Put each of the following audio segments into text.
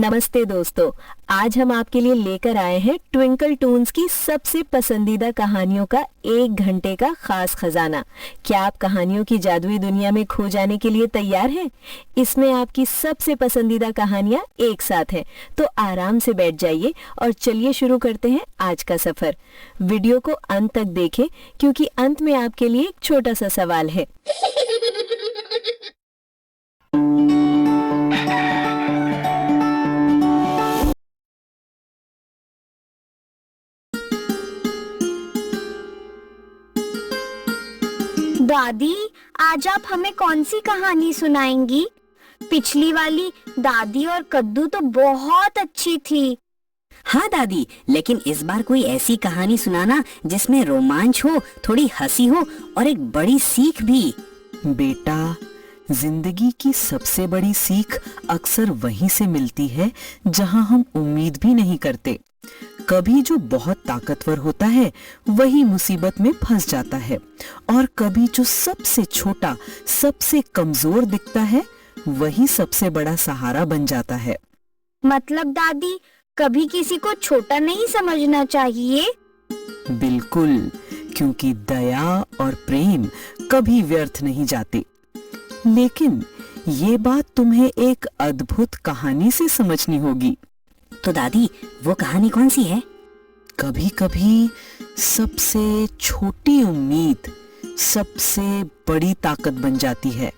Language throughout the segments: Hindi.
नमस्ते दोस्तों, आज हम आपके लिए लेकर आए हैं ट्विंकल टून्स की सबसे पसंदीदा कहानियों का 1 घंटे का खास खजाना। क्या आप कहानियों की जादुई दुनिया में खो जाने के लिए तैयार हैं? इसमें आपकी सबसे पसंदीदा कहानियां एक साथ हैं, तो आराम से बैठ जाइए और चलिए शुरू करते हैं आज का सफर। वीडियो को अंत तक देखें क्योंकि अंत में आपके लिए एक छोटा सा सवाल है। दादी, आज आप हमें कौन सी कहानी सुनाएंगी? पिछली वाली दादी और कद्दू तो बहुत अच्छी थी। हाँ दादी, लेकिन इस बार कोई ऐसी कहानी सुनाना जिसमें रोमांच हो, थोड़ी हंसी हो और एक बड़ी सीख भी। बेटा, जिंदगी की सबसे बड़ी सीख अक्सर वहीं से मिलती है जहां हम उम्मीद भी नहीं करते। कभी जो बहुत ताकतवर होता है वही मुसीबत में फंस जाता है, और कभी जो सबसे छोटा, सबसे कमजोर दिखता है वही सबसे बड़ा सहारा बन जाता है। मतलब दादी, कभी किसी को छोटा नहीं समझना चाहिए। बिल्कुल, क्योंकि दया और प्रेम कभी व्यर्थ नहीं जाते। लेकिन ये बात तुम्हें एक अद्भुत कहानी से समझनी होगी। तो दादी, वो कहानी कौन सी है? कभी कभी सबसे छोटी उम्मीद सबसे बड़ी ताकत बन जाती है,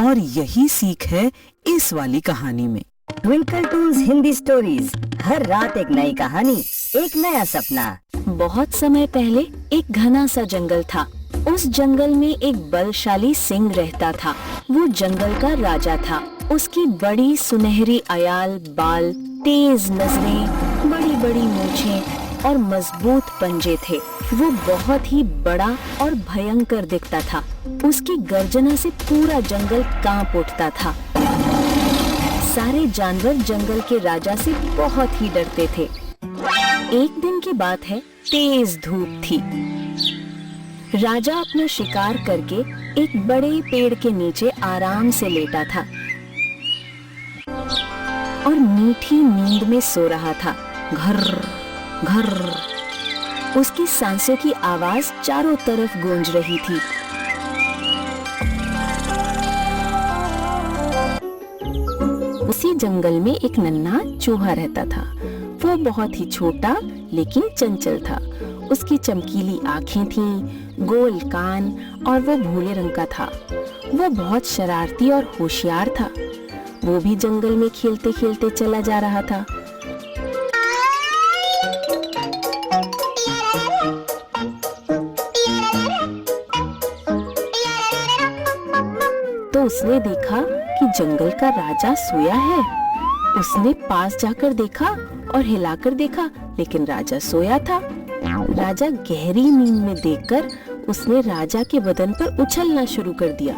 और यही सीख है इस वाली कहानी में। ट्विंकल टून्स हिंदी स्टोरीज, हर रात एक नई कहानी, एक नया सपना। बहुत समय पहले एक घना सा जंगल था। उस जंगल में एक बलशाली सिंह रहता था। वो जंगल का राजा था। उसकी बड़ी सुनहरी अयाल बाल, तेज नजरें, बड़ी बड़ी मूंछें और मजबूत पंजे थे। वो बहुत ही बड़ा और भयंकर दिखता था। उसकी गर्जना से पूरा जंगल कांप उठता था। सारे जानवर जंगल के राजा से बहुत ही डरते थे। एक दिन की बात है, तेज धूप थी। राजा अपना शिकार करके एक बड़े पेड़ के नीचे आराम से लेटा था और मीठी नींद में सो रहा था। घर घर, उसकी सांसों की आवाज चारों तरफ गूंज रही थी। उसी जंगल में एक नन्हा चूहा रहता था। वो बहुत ही छोटा लेकिन चंचल था। उसकी चमकीली आंखें थीं, गोल कान, और वो भूरे रंग का था। वो बहुत शरारती और होशियार था। वो भी जंगल में खेलते खेलते चला जा रहा था। तो उसने देखा कि जंगल का राजा सोया है। उसने पास जाकर देखा और हिलाकर देखा, लेकिन राजा सोया था। राजा गहरी नींद में देखकर उसने राजा के बदन पर उछलना शुरू कर दिया।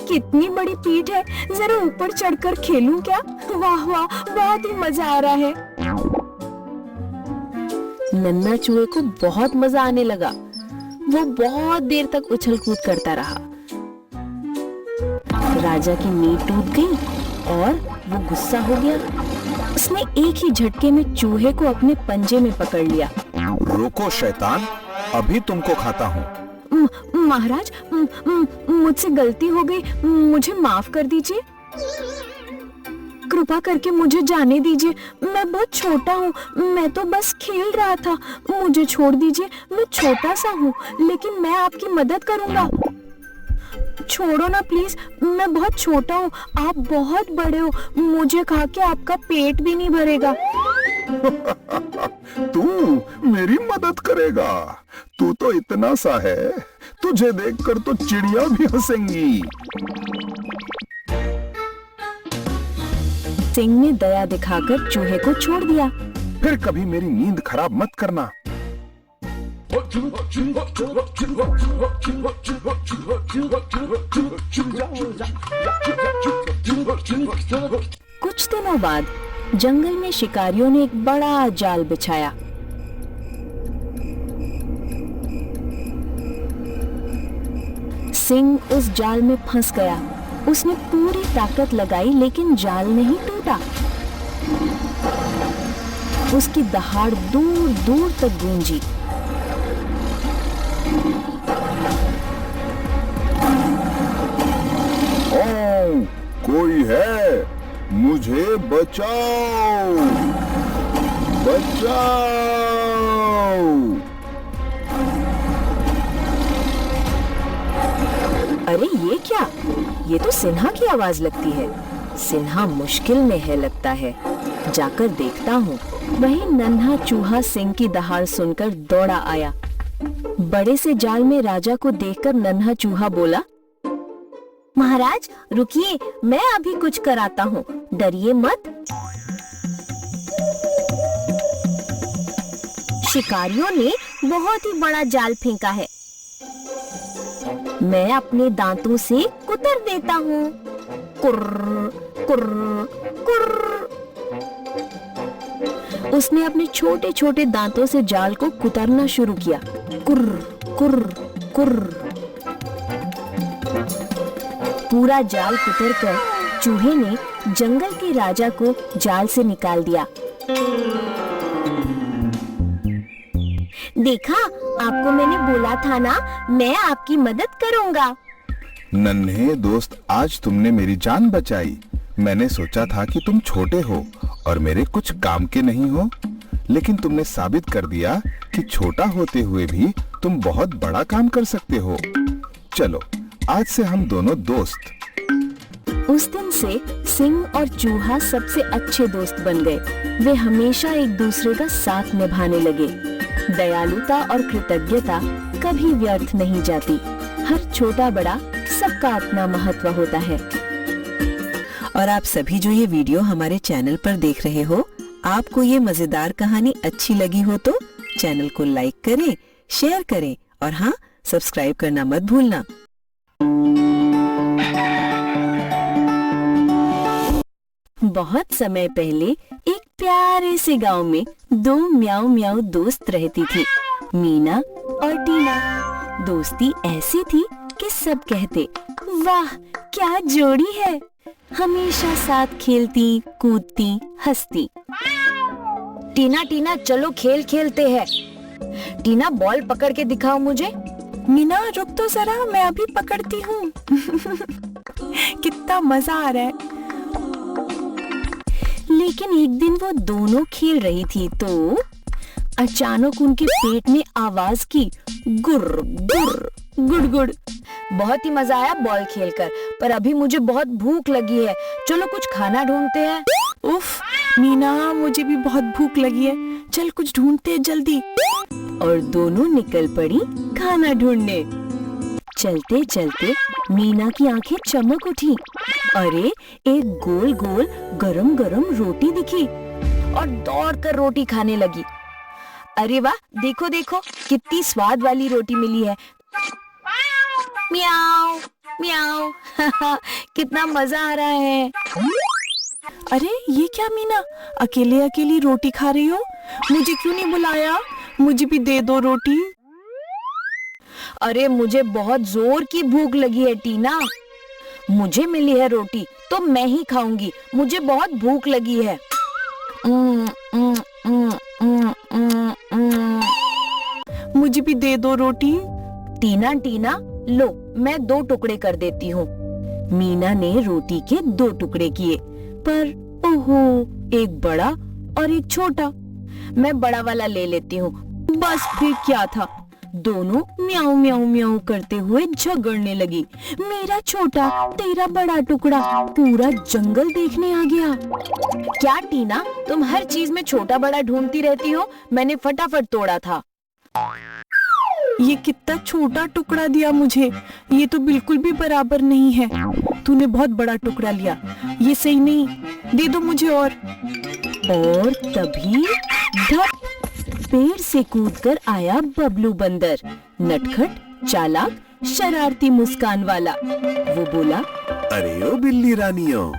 कितनी बड़ी पीठ है, जरा ऊपर चढ़कर खेलूं क्या? वाह वाह, बहुत ही मजा आ रहा है। नन्हा चूहे को बहुत मजा आने लगा। वो बहुत देर तक उछल कूद करता रहा। राजा की नींद टूट गई और वो गुस्सा हो गया। उसने एक ही झटके में चूहे को अपने पंजे में पकड़ लिया। रुको शैतान, अभी तुमको खाता हूँ। महाराज, मुझसे गलती हो गई, मुझे माफ कर दीजिए। कृपा करके मुझे जाने दीजिए। मैं बहुत छोटा हूँ, मैं तो बस खेल रहा था। मुझे छोड़ दीजिए, मैं छोटा सा हूँ, लेकिन मैं आपकी मदद करूँगा। छोड़ो ना प्लीज, मैं बहुत छोटा हूँ, आप बहुत बड़े हो, मुझे खा के आपका पेट भी नहीं भरेगा। तू मेरी मदद करेगा? तू तो इतना सा है, तुझे देखकर तो चिड़िया भी हंसेंगी। सिंह ने दया दिखाकर चूहे को छोड़ दिया। फिर कभी मेरी नींद खराब मत करना। कुछ दिनों बाद जंगल में शिकारियों ने एक बड़ा जाल बिछाया। सिंह उस जाल में फंस गया। उसने पूरी ताकत लगाई लेकिन जाल नहीं टूटा। छोटा। उसकी दहाड़ दूर दूर तक गूंजी। ओ, कोई है? मुझे बचाओ, बचाओ। अरे ये क्या? ये तो सिन्हा की आवाज लगती है। सिन्हा मुश्किल में है लगता है। जाकर देखता हूँ। वही नन्हा चूहा सिंह की दहाड़ सुनकर दौड़ा आया। बड़े से जाल में राजा को देखकर नन्हा चूहा बोला, महाराज रुकिए, मैं अभी कुछ कराता हूँ, डरिए मत। शिकारियों ने बहुत ही बड़ा जाल फेंका है, मैं अपने दांतों से कुतर देता हूँ। कुर्र कुर्र कुर्र। उसने अपने छोटे छोटे दांतों से जाल को कुतरना शुरू किया। कुर्र कुर्र कुर्र। पूरा जाल कुतरकर चूहे ने जंगल के राजा को जाल से निकाल दिया। देखा, आपको मैंने बोला था ना, मैं आपकी मदद करूंगा। नन्हे दोस्त, आज तुमने मेरी जान बचाई। मैंने सोचा था कि तुम छोटे हो और मेरे कुछ काम के नहीं हो, लेकिन तुमने साबित कर दिया कि छोटा होते हुए भी तुम बहुत बड़ा काम कर सकते हो। चलो, आज से हम दोनों दोस्त। उस दिन से सिंह और चूहा सबसे अच्छे दोस्त बन गए। वे हमेशा एक दूसरे का साथ निभाने लगे। दयालुता और कृतज्ञता कभी व्यर्थ नहीं जाती। हर छोटा बड़ा सबका अपना महत्व होता है। और आप सभी जो ये वीडियो हमारे चैनल पर देख रहे हो, आपको ये मजेदार कहानी अच्छी लगी हो तो चैनल को लाइक करें, शेयर करें और हाँ, सब्सक्राइब करना मत भूलना। बहुत समय पहले एक प्यारे से गांव में दो म्याऊ म्याऊ दोस्त रहती थी, मीना और टीना। दोस्ती ऐसी थी कि सब कहते, वाह क्या जोड़ी है। हमेशा साथ खेलती, कूदती, हंसती। टीना टीना चलो खेल खेलते हैं। टीना बॉल पकड़ के दिखाओ मुझे। मीना रुक तो जरा, मैं अभी पकड़ती हूँ। कितना मजा आ रहा है। लेकिन एक दिन वो दोनों खेल रही थी तो अचानक उनके पेट में आवाज की, गुर्र गुर्र गुड़। बहुत ही मजा आया बॉल खेलकर, पर अभी मुझे बहुत भूख लगी है। चलो कुछ खाना ढूंढते हैं। उफ मीना, मुझे भी बहुत भूख लगी है। चल कुछ ढूंढते हैं जल्दी। और दोनों निकल पड़ी खाना ढूंढने। चलते चलते मीना की आंखें चमक उठी। अरे एक गोल गोल गरम गरम रोटी दिखी और दौड़ कर रोटी खाने लगी। अरे वाह, देखो देखो कितनी स्वाद वाली रोटी मिली है। म्याऊ म्याऊ। कितना मजा आ रहा है। अरे ये क्या मीना, अकेले अकेली रोटी खा रही हो? मुझे क्यों नहीं बुलाया? मुझे भी दे दो रोटी। अरे मुझे बहुत जोर की भूख लगी है टीना। मुझे मिली है रोटी तो मैं ही खाऊंगी, मुझे बहुत भूख लगी है। मुझे भी दे दो रोटी। टीना टीना लो, मैं 2 टुकड़े कर देती हूँ। मीना ने रोटी के 2 टुकड़े किए, पर ओहो, एक बड़ा और एक छोटा। मैं बड़ा वाला ले लेती हूँ। बस फिर क्या था, दोनों म्याऊ म्याऊ म्याऊ करते हुए झगड़ने लगी। मेरा छोटा, तेरा बड़ा टुकड़ा। पूरा जंगल देखने आ गया। क्या टीना, तुम हर चीज में छोटा बड़ा ढूंढती रहती हो? मैंने फटाफट तोड़ा था। ये कितना छोटा टुकड़ा दिया मुझे, ये तो बिल्कुल भी बराबर नहीं है। तूने बहुत बड़ा टुकड़ा लिया, ये सही नहीं, दे दो मुझे और तभी धप, पेड़ से कूदकर आया बबलू बंदर। नटखट, चालाक, शरारती मुस्कान वाला। वो बोला, अरे ओ बिल्ली रानियों,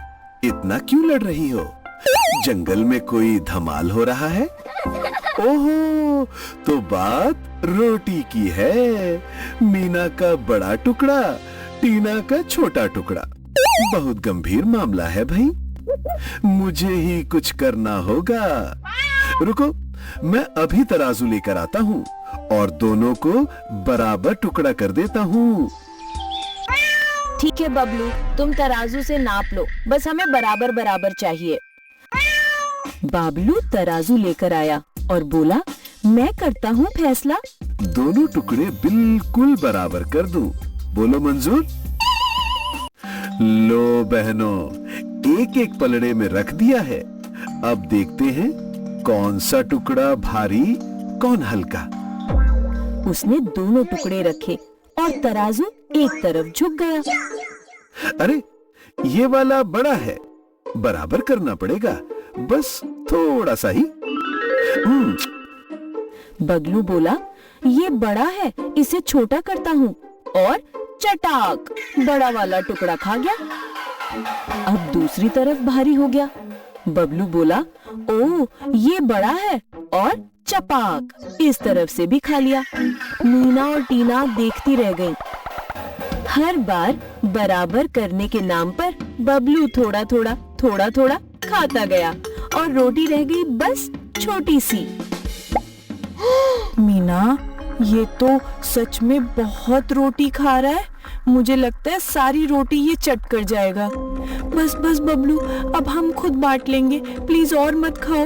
इतना क्यों लड़ रही हो? जंगल में कोई धमाल हो रहा है? ओहो, तो बात रोटी की है। मीना का बड़ा टुकड़ा, टीना का छोटा टुकड़ा। बहुत गंभीर मामला है भाई। मुझे ही कुछ करना होगा। रुको, मैं अभी तराजू लेकर आता हूँ और दोनों को बराबर टुकड़ा कर देता हूँ। ठीक है बबलू, तुम तराजू से नाप लो, बस हमें बराबर बराबर चाहिए। बाबलू तराजू लेकर आया और बोला, मैं करता हूँ फैसला। दोनों टुकड़े बिल्कुल बराबर कर दूं। बोलो मंजूर? लो बहनों, एक एक पलड़े में रख दिया है। अब देखते हैं कौन सा टुकड़ा भारी, कौन हल्का। उसने दोनों टुकड़े रखे और तराजू एक तरफ झुक गया। अरे, ये वाला बड़ा है, बराबर करना पड़ेगा, बस थोड़ा सा ही। बगलू बोला, ये बड़ा है, इसे छोटा करता हूँ, और चटाक, बड़ा वाला टुकड़ा खा गया। अब दूसरी तरफ भारी हो गया। बबलू बोला, ओ ये बड़ा है, और चपाक, इस तरफ से भी खा लिया। मीना और टीना देखती रह गईं। हर बार बराबर करने के नाम पर बबलू थोड़ा थोड़ा खाता गया और रोटी रह गई बस छोटी सी। मीना, ये तो सच में बहुत रोटी खा रहा है। मुझे लगता है सारी रोटी ये चट कर जाएगा। बस बस बबलू, अब हम खुद बांट लेंगे, प्लीज और मत खाओ।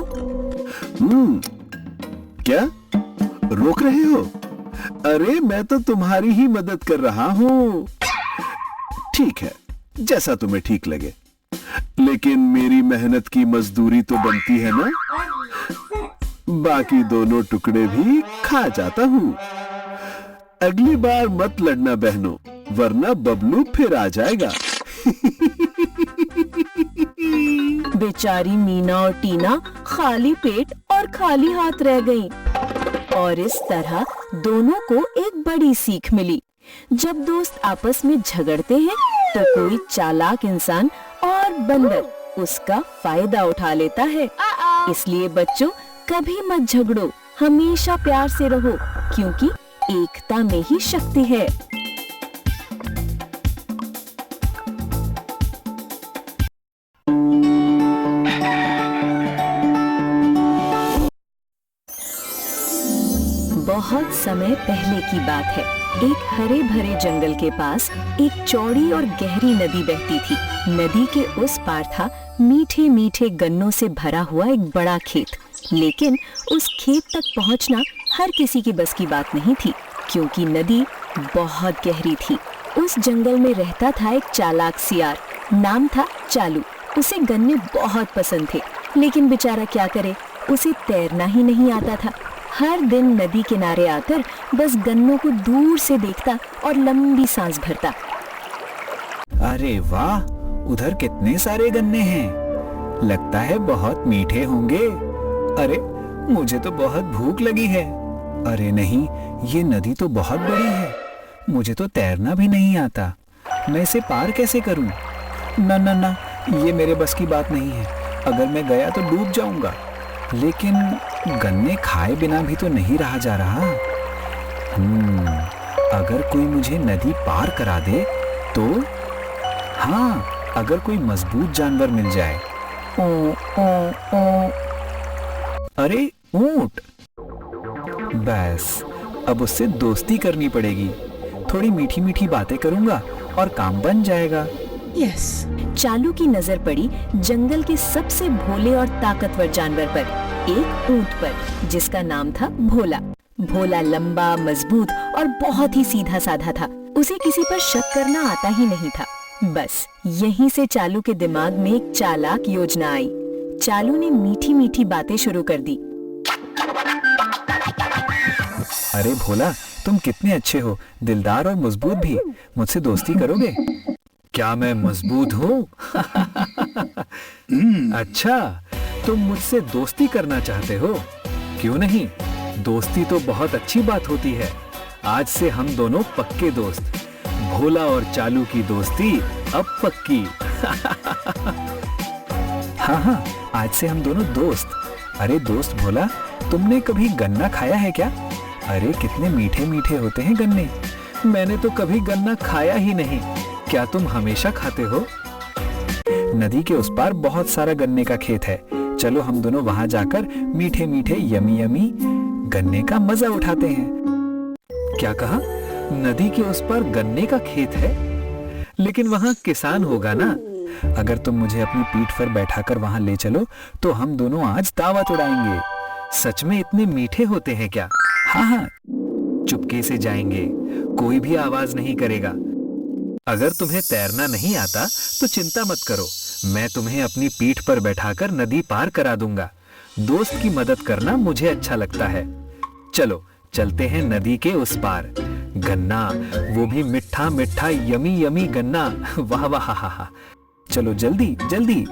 क्या रोक रहे हो? अरे, मैं तो तुम्हारी ही मदद कर रहा हूँ। ठीक है, जैसा तुम्हें ठीक लगे, लेकिन मेरी मेहनत की मजदूरी तो बनती है ना। बाकी दोनों टुकड़े भी खा जाता हूँ। अगली बार मत लड़ना बहनों, वरना बबलू फिर आ जाएगा। बेचारी मीना और टीना खाली पेट और खाली हाथ रह गईं। और इस तरह दोनों को एक बड़ी सीख मिली। जब दोस्त आपस में झगड़ते हैं तो कोई चालाक इंसान और बंदर उसका फायदा उठा लेता है। इसलिए बच्चों, कभी मत झगड़ो, हमेशा प्यार से रहो, क्योंकि एकता में ही शक्ति है। बहुत समय पहले की बात है। एक हरे भरे जंगल के पास एक चौड़ी और गहरी नदी बहती थी। नदी के उस पार था मीठे मीठे गन्नों से भरा हुआ एक बड़ा खेत। लेकिन उस खेत तक पहुंचना हर किसी की बस की बात नहीं थी, क्योंकि नदी बहुत गहरी थी। उस जंगल में रहता था एक चालाक सियार, नाम था चालू। उसे गन्ने बहुत पसंद थे, लेकिन बेचारा क्या करे, उसे तैरना ही नहीं आता था। हर दिन नदी किनारे आकर बस गन्नों को दूर से देखता और लंबी सांस भरता। अरे वाह, उधर कितने सारे गन्ने हैं, लगता है बहुत मीठे होंगे। अरे, मुझे तो बहुत भूख लगी है। अरे नहीं, ये नदी तो बहुत बड़ी है, मुझे तो तैरना भी नहीं आता, मैं इसे पार कैसे करूं? ना ना ना, ये मेरे बस की बात नहीं है, अगर मैं गया तो डूब जाऊंगा। लेकिन गन्ने खाए बिना भी तो नहीं रहा जा रहा। अगर कोई मुझे नदी पार करा दे तो? हाँ, अगर कोई मजबूत जानवर मिल जाए। अरे ऊंट! बस, अब उससे दोस्ती करनी पड़ेगी, थोड़ी मीठी मीठी बातें करूंगा और काम बन जाएगा। यस। चालू की नजर पड़ी जंगल के सबसे भोले और ताकतवर जानवर पर, एक ऊंट पर, जिसका नाम था भोला। भोला लंबा, मजबूत और बहुत ही सीधा साधा था। उसे किसी पर शक करना आता ही नहीं था। बस यहीं से चालू के दिमाग में एक चालाक योजना आई। चालू ने मीठी मीठी बातें शुरू कर दी। अरे भोला, तुम कितने अच्छे हो, दिलदार और मजबूत भी, मुझसे दोस्ती करोगे? क्या मैं मजबूत हूँ? अच्छा, तुम मुझसे दोस्ती करना चाहते हो? क्यों नहीं, दोस्ती तो बहुत अच्छी बात होती है। आज से हम दोनों पक्के दोस्त। भोला और चालू की दोस्ती अब पक्की। हाँ हाँ, आज से हम दोनों दोस्त। अरे दोस्त भोला, तुमने कभी गन्ना खाया है क्या? अरे कितने मीठे मीठे होते हैं गन्ने। मैंने तो कभी गन्ना खाया ही नहीं। क्या तुम हमेशा खाते हो? नदी के उस पार बहुत सारा गन्ने का खेत है। चलो हम दोनों वहां जाकर मीठे मीठे यमी यमी गन्ने का मजा उठाते हैं। क्या कहा? नदी के उस पार गन्ने का खेत है? लेकिन वहां किसान होगा ना। अगर तुम मुझे अपनी पीठ पर बैठाकर वहां ले चलो तो हम दोनों आज दावत उड़ाएंगे। सच में इतने मीठे होते हैं क्या? हाँ हाँ, चुपके से जाएंगे, कोई भी आवाज नहीं करेगा। अगर तुम्हें तैरना नहीं आता तो चिंता मत करो, मैं तुम्हें अपनी पीठ पर बैठाकर नदी पार करा दूंगा। दोस्त की मदद करना मुझे अच्छा लगता है। चलो चलते हैं नदी के उस पार। गन्ना, वो भी मिठा मिठा यमी यमी गन्ना। वाह वाह हा हा। चलो जल्दी जल्दी।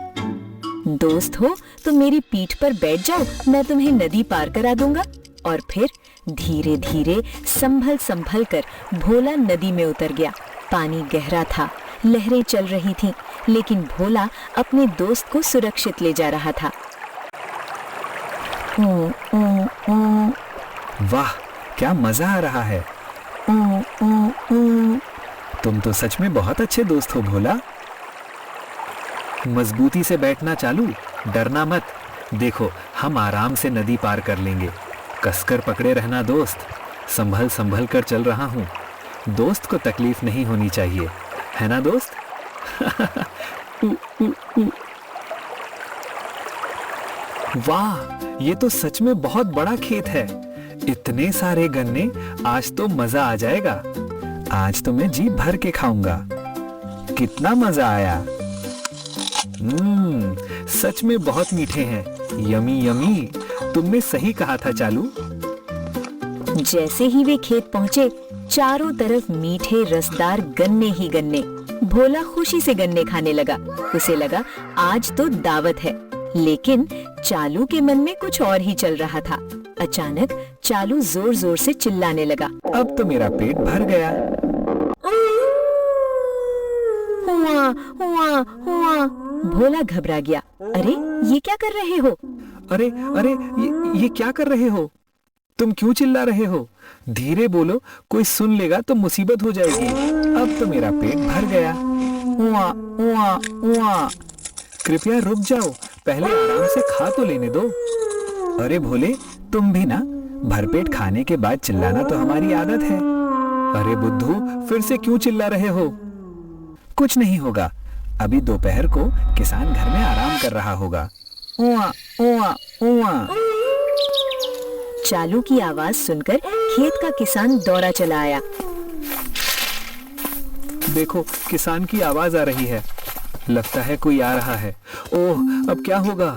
दोस्त हो तो मेरी पीठ पर बैठ जाओ, मैं तुम्हें नदी पार करा दूंगा। और फिर धीरे धीरे संभल संभल कर भोला नदी में उतर गया। पानी गहरा था, लहरें चल रही थीं, लेकिन भोला अपने दोस्त को सुरक्षित ले जा रहा था। वाह, क्या मजा आ रहा है। तुम तो सच में बहुत अच्छे दोस्त हो भोला। मजबूती से बैठना चालू, डरना मत। देखो हम आराम से नदी पार कर लेंगे। कसकर पकड़े रहना दोस्त, संभल संभल कर चल रहा हूँ। दोस्त को तकलीफ नहीं होनी चाहिए, है ना दोस्त? वाह, ये तो सच में बहुत बड़ा खेत है। इतने सारे गन्ने, आज तो मजा आ जाएगा। आज तो मैं जी भर के खाऊंगा। कितना मजा आया। सच में बहुत मीठे हैं। यमी यमी, तुमने सही कहा था चालू। जैसे ही वे खेत पहुंचे, चारों तरफ मीठे रसदार गन्ने ही गन्ने। भोला खुशी से गन्ने खाने लगा। उसे लगा आज तो दावत है। लेकिन चालू के मन में कुछ और ही चल रहा था। अचानक चालू जोर जोर से चिल्लाने लगा। अब तो मेरा पेट भर गया। हुआ हुआ हुआ। भोला घबरा गया। अरे ये क्या कर रहे हो? अरे अरे, ये क्या कर रहे हो? तुम क्यों चिल्ला रहे हो? धीरे बोलो, कोई सुन लेगा तो मुसीबत हो जाएगी। अब तो मेरा पेट भर गया। उआ, उआ, उआ। कृपया रुक जाओ, पहले आराम से खा तो लेने दो। अरे भोले, तुम भी ना, भरपेट खाने के बाद चिल्लाना तो हमारी आदत है। अरे बुद्धू, फिर से क्यों चिल्ला रहे हो? कुछ नहीं होगा, अभी दोपहर को किसान घर में आराम कर रहा होगा। उआ, उआ, उआ। चालू की आवाज सुनकर खेत का किसान दौड़ा चला आया। देखो, किसान की आवाज आ रही है। लगता है कोई आ रहा है। ओह, अब क्या होगा?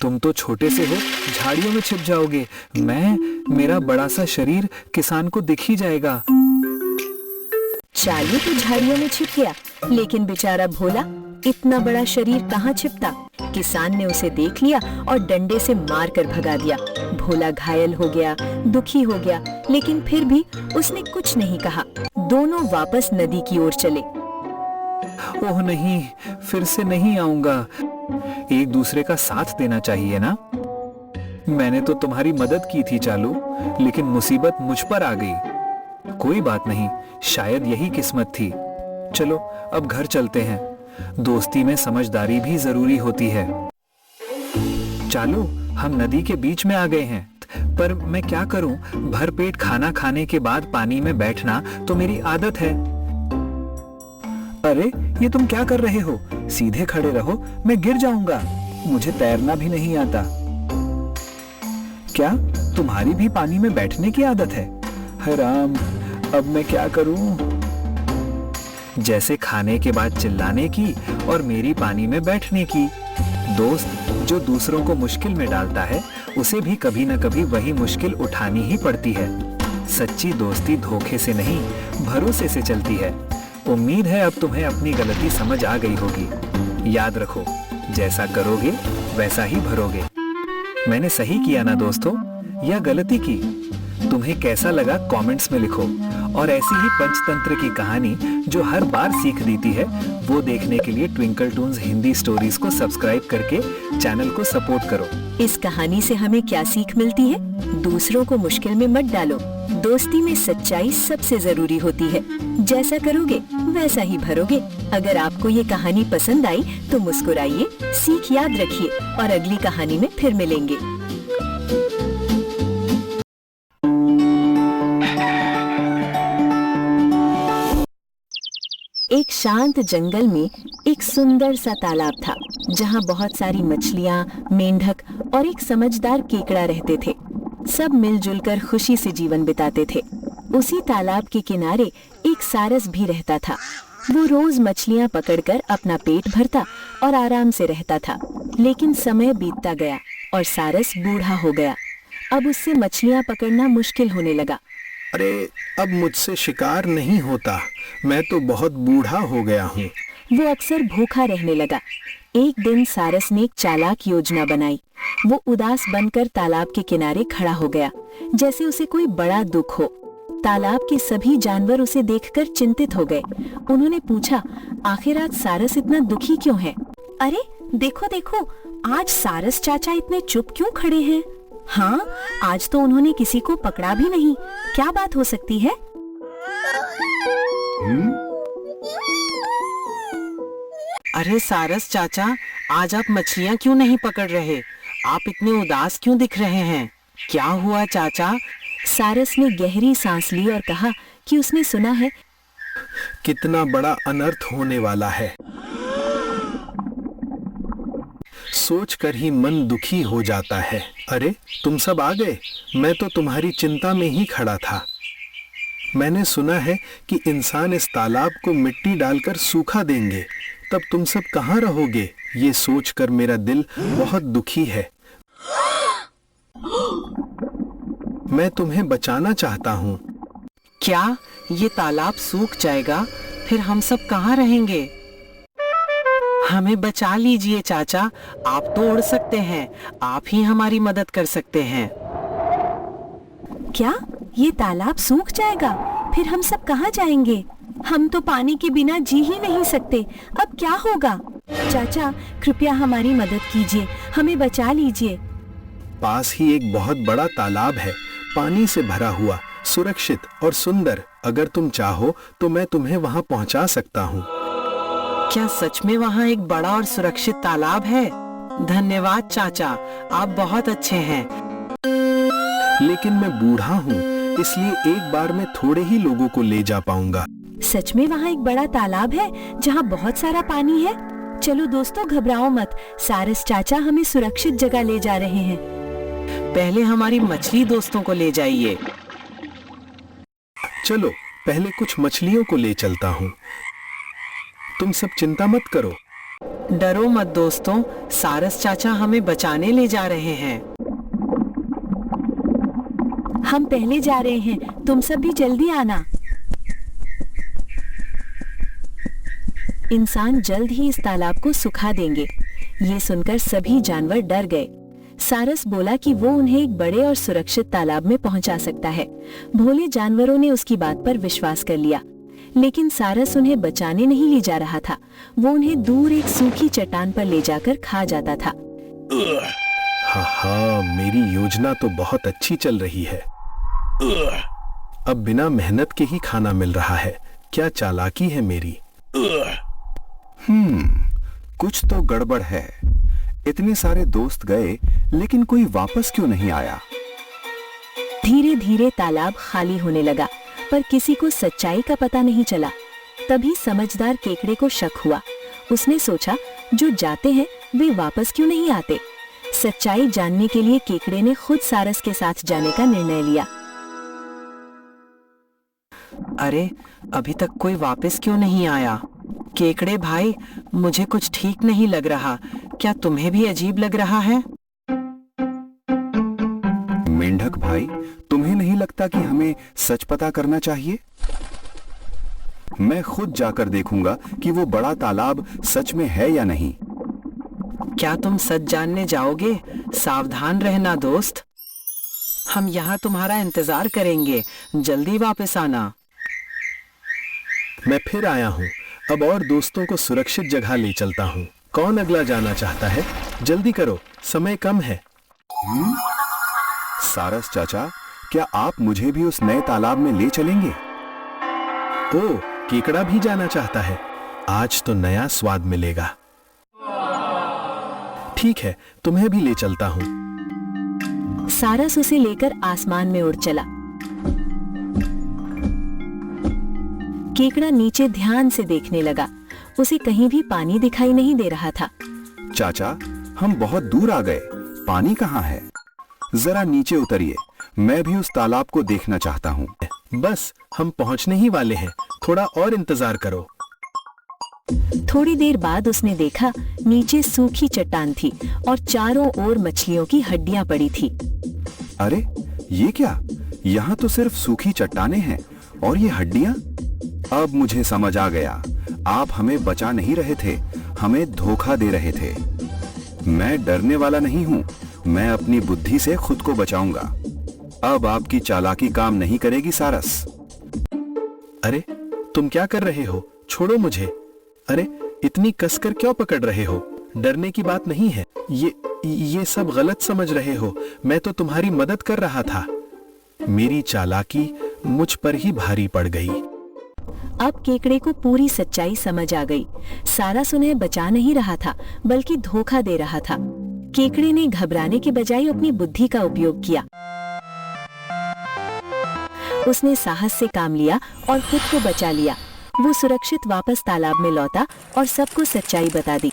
तुम तो छोटे से हो, झाड़ियों में छिप जाओगे। मेरा बड़ा सा शरीर किसान को दिख ही जाएगा। चालू तो झाड़ियों में छिप गया, लेकिन बेचारा भोला इतना बड़ा शरीर कहाँ छिपता। किसान ने उसे देख लिया और डंडे से मार कर भगा दिया। भोला घायल हो गया, दुखी हो गया, लेकिन फिर भी उसने कुछ नहीं कहा। दोनों वापस नदी की ओर चले। ओह नहीं, फिर से नहीं आऊंगा। एक दूसरे का साथ देना चाहिए ना। मैंने तो तुम्हारी मदद की थी चालू, लेकिन मुसीबत मुझ पर आ गई। कोई बात नहीं, शायद यही किस्मत थी। चलो अब घर चलते हैं। दोस्ती में समझदारी भी जरूरी होती है। चालू, हम नदी के बीच में आ गए हैं, पर मैं क्या करूं? भरपेट खाना खाने के बाद पानी में बैठना तो मेरी आदत है। अरे, ये तुम क्या कर रहे हो? सीधे खड़े रहो, मैं गिर जाऊंगा। मुझे तैरना भी नहीं आता। क्या तुम्हारी भी पानी में बैठने की आदत है? हाय राम, अब मैं क्या करूं? जैसे खाने के बाद चिल्लाने की और मेरी पानी में बैठने की। दोस्त जो दूसरों को मुश्किल में डालता है, उसे भी कभी न कभी वही मुश्किल उठानी ही पड़ती है। सच्ची दोस्ती धोखे से नहीं, भरोसे से चलती है। उम्मीद है अब तुम्हें अपनी गलती समझ आ गई होगी। याद रखो, जैसा करोगे वैसा ही भरोगे। मैंने सही किया ना दोस्तों, या गलती की? तुम्हें कैसा लगा कमेंट्स में लिखो। और ऐसी ही पंचतंत्र की कहानी जो हर बार सीख देती है, वो देखने के लिए ट्विंकल टून्स हिंदी स्टोरीज को सब्सक्राइब करके चैनल को सपोर्ट करो। इस कहानी से हमें क्या सीख मिलती है? दूसरों को मुश्किल में मत डालो, दोस्ती में सच्चाई सबसे जरूरी होती है। जैसा करोगे वैसा ही भरोगे। अगर आपको ये कहानी पसंद आई तो मुस्कुराइए, सीख याद रखिए और अगली कहानी में फिर मिलेंगे। एक शांत जंगल में एक सुंदर सा तालाब था, जहाँ बहुत सारी मछलियाँ, मेंढक और एक समझदार केकड़ा रहते थे। सब मिलजुल कर खुशी से जीवन बिताते थे। उसी तालाब के किनारे एक सारस भी रहता था। वो रोज मछलियाँ पकड़कर अपना पेट भरता और आराम से रहता था। लेकिन समय बीतता गया और सारस बूढ़ा हो गया। अब उससे मछलियाँ पकड़ना मुश्किल होने लगा। अरे, अब मुझसे शिकार नहीं होता। मैं तो बहुत बूढ़ा हो गया हूँ। वो अक्सर भूखा रहने लगा। एक दिन सारस ने एक चालाक योजना बनाई। वो उदास बनकर तालाब के किनारे खड़ा हो गया, जैसे उसे कोई बड़ा दुख हो। तालाब के सभी जानवर उसे देखकर चिंतित हो गए। उन्होंने पूछा, आखिर आज सारस इतना दुखी क्यों है? अरे देखो देखो, आज सारस चाचा इतने चुप क्यों खड़े हैं? हाँ, आज तो उन्होंने किसी को पकड़ा भी नहीं। क्या बात हो सकती है? अरे सारस चाचा, आज आप मछलियाँ क्यों नहीं पकड़ रहे? आप इतने उदास क्यों दिख रहे हैं? क्या हुआ चाचा? सारस ने गहरी सांस ली और कहा कि उसने सुना है कितना बड़ा अनर्थ होने वाला है। सोचकर ही मन दुखी हो जाता है। अरे, तुम सब आ गए। मैं तो तुम्हारी चिंता में ही खड़ा था। मैंने सुना है कि इंसान इस तालाब को मिट्टी डालकर सूखा देंगे, तब तुम सब कहाँ रहोगे? ये सोचकर मेरा दिल बहुत दुखी है। मैं तुम्हें बचाना चाहता हूँ। क्या ये तालाब सूख जाएगा? फिर हम सब कहाँ रहेंगे? हमें बचा लीजिए चाचा, आप तो उड़ सकते हैं। आप ही हमारी मदद कर सकते हैं। क्या ये तालाब सूख जाएगा? फिर हम सब कहाँ जाएंगे? हम तो पानी के बिना जी ही नहीं सकते। अब क्या होगा? चाचा, कृपया हमारी मदद कीजिए, हमें बचा लीजिए। पास ही एक बहुत बड़ा तालाब है, पानी से भरा हुआ, सुरक्षित और सुंदर। अगर तुम चाहो तो मैं तुम्हें वहाँ पहुँचा सकता हूँ। क्या सच में वहाँ एक बड़ा और सुरक्षित तालाब है? धन्यवाद चाचा, आप बहुत अच्छे हैं। लेकिन मैं बूढ़ा हूँ, इसलिए एक बार में थोड़े ही लोगों को ले जा पाऊंगा। सच में वहाँ एक बड़ा तालाब है जहाँ बहुत सारा पानी है? चलो दोस्तों, घबराओ मत। सारस चाचा हमें सुरक्षित जगह ले जा रहे हैं। पहले हमारी मछली दोस्तों को ले जाइए। चलो, पहले कुछ मछलियों को ले चलता हूँ। तुम सब चिंता मत करो। डरो मत दोस्तों, सारस चाचा हमें बचाने ले जा रहे हैं। हम पहले जा रहे हैं, तुम सब भी जल्दी आना। इंसान जल्द ही इस तालाब को सुखा देंगे। ये सुनकर सभी जानवर डर गए। सारस बोला कि वो उन्हें एक बड़े और सुरक्षित तालाब में पहुंचा सकता है। भोले जानवरों ने उसकी बात पर विश्वास कर लिया। लेकिन सारस उन्हें बचाने नहीं ले जा रहा था। वो उन्हें दूर एक सूखी चट्टान पर ले जाकर खा जाता था। हाँ, मेरी योजना तो बहुत अच्छी चल रही है। अब बिना मेहनत के ही खाना मिल रहा है। क्या चालाकी है मेरी। कुछ तो गड़बड़ है। इतने सारे दोस्त गए, लेकिन कोई वापस क्यों नहीं आया? धीरे धीरे तालाब खाली होने लगा, पर किसी को सच्चाई का पता नहीं चला। तभी समझदार केकड़े को शक हुआ। उसने सोचा, जो जाते हैं वे वापस क्यों नहीं आते? सच्चाई जानने के लिए केकड़े ने खुद सारस के साथ जाने का निर्णय लिया। अरे, अभी तक कोई वापस क्यों नहीं आया? केकड़े भाई, मुझे कुछ ठीक नहीं लग रहा। क्या तुम्हें भी अजीब लग रहा है? मेंढक भाई, तुम्हें नहीं लगता कि हमें सच पता करना चाहिए? मैं खुद जाकर देखूंगा कि वो बड़ा तालाब सच में है या नहीं। क्या तुम सच जानने जाओगे? सावधान रहना दोस्त। हम यहाँ तुम्हारा इंतजार करेंगे। जल्दी वापस आना। मैं फिर आया हूँ। अब और दोस्तों को सुरक्षित जगह ले चलता हूँ। कौन अगला जाना चाहता है? जल्दी करो, समय कम है। सारस चाचा, क्या आप मुझे भी उस नए तालाब में ले चलेंगे? ओ, केकड़ा भी जाना चाहता है। आज तो नया स्वाद मिलेगा। ठीक है, तुम्हें भी ले चलता हूँ। सारस उसे लेकर आसमान में उड़ चला। केकड़ा नीचे ध्यान से देखने लगा। उसे कहीं भी पानी दिखाई नहीं दे रहा था। चाचा, हम बहुत दूर आ गए। पानी कहाँ है? जरा नीचे उतरिए, मैं भी उस तालाब को देखना चाहता हूँ। बस हम पहुँचने ही वाले हैं, थोड़ा और इंतजार करो। थोड़ी देर बाद उसने देखा नीचे सूखी चट्टान थी और चारों ओर मछलियों की हड्डियां पड़ी थी। अरे ये क्या? यहाँ तो सिर्फ सूखी चट्टानें हैं और ये हड्डियां? अब मुझे समझ आ गया, आप हमें बचा नहीं रहे थे, हमें धोखा दे रहे थे। मैं डरने वाला नहीं हूँ, मैं अपनी बुद्धि से खुद को बचाऊंगा। अब आपकी चालाकी काम नहीं करेगी सारस। अरे तुम क्या कर रहे हो? छोड़ो मुझे। अरे इतनी कसकर क्यों पकड़ रहे हो? डरने की बात नहीं है। ये सब गलत समझ रहे हो। मैं तो तुम्हारी मदद कर रहा था। मेरी चालाकी मुझ पर ही भारी पड़ गई। अब केकड़े को पूरी सच्चाई समझ आ गई। सारस उन्हें बचा नहीं रहा था, बल्कि धोखा दे रहा था। केकड़े ने घबराने के बजाय अपनी बुद्धि का उपयोग किया। उसने साहस से काम लिया और खुद को बचा लिया। वो सुरक्षित वापस तालाब में लौटा और सबको सच्चाई बता दी।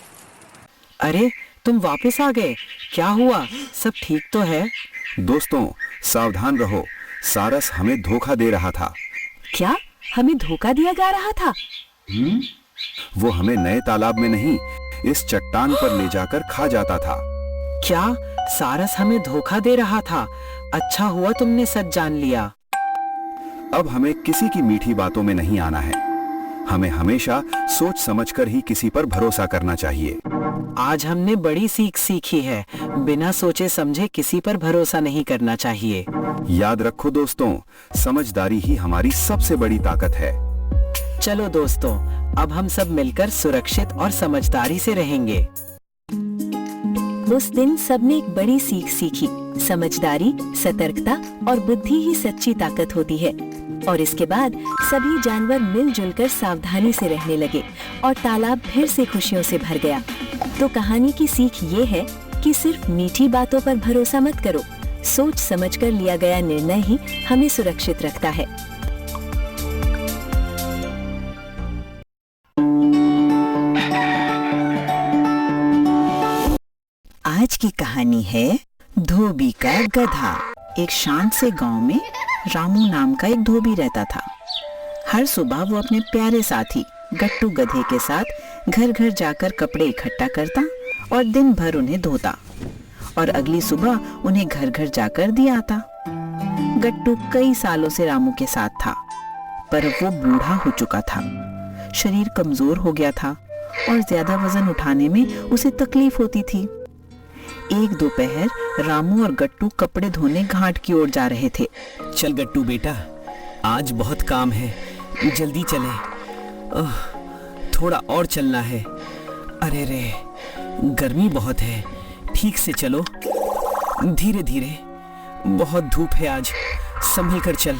अरे तुम वापस आ गए, क्या हुआ? सब ठीक तो है? दोस्तों, सावधान रहो, सारस हमें धोखा दे रहा था। क्या हमें धोखा दिया जा रहा था? वो हमें नए तालाब में नहीं, इस चट्टान पर ले जाकर खा जाता था। क्या सारस हमें धोखा दे रहा था? अच्छा हुआ तुमने सच जान लिया। अब हमें किसी की मीठी बातों में नहीं आना है। हमें हमेशा सोच समझकर ही किसी पर भरोसा करना चाहिए। आज हमने बड़ी सीख सीखी है, बिना सोचे समझे किसी पर भरोसा नहीं करना चाहिए। याद रखो दोस्तों, समझदारी ही हमारी सबसे बड़ी ताकत है। चलो दोस्तों, अब हम सब मिलकर सुरक्षित और समझदारी से रहेंगे। उस दिन सबने एक बड़ी सीख सीखी। समझदारी, सतर्कता और बुद्धि ही सच्ची ताकत होती है। और इसके बाद सभी जानवर मिलजुल कर सावधानी से रहने लगे और तालाब फिर से खुशियों से भर गया। तो कहानी की सीख ये है कि सिर्फ मीठी बातों पर भरोसा मत करो। सोच समझकर लिया गया निर्णय ही हमें सुरक्षित रखता है। आज की कहानी है धोबी का गधा। एक शांत से गांव में रामू नाम का एक धोबी रहता था। हर सुबह वो अपने प्यारे साथी गट्टू गधे के साथ घर घर जाकर कपड़े इकट्ठा करता और दिन भर उन्हें धोता और अगली सुबह उन्हें घर घर जाकर दिया आता। गट्टू कई सालों से रामू के साथ था, पर अब वो बूढ़ा हो चुका था। शरीर कमजोर हो गया था और ज्यादा वजन उठाने में उसे तकलीफ होती थी। एक दोपहर रामू और गट्टू कपड़े धोने घाट की ओर जा रहे थे। चल गट्टू बेटा, आज बहुत काम है, जल्दी चले। थोड़ा और चलना है। अरे रे, गर्मी बहुत है, ठीक से चलो, धीरे धीरे, बहुत धूप है आज, संभल कर चल।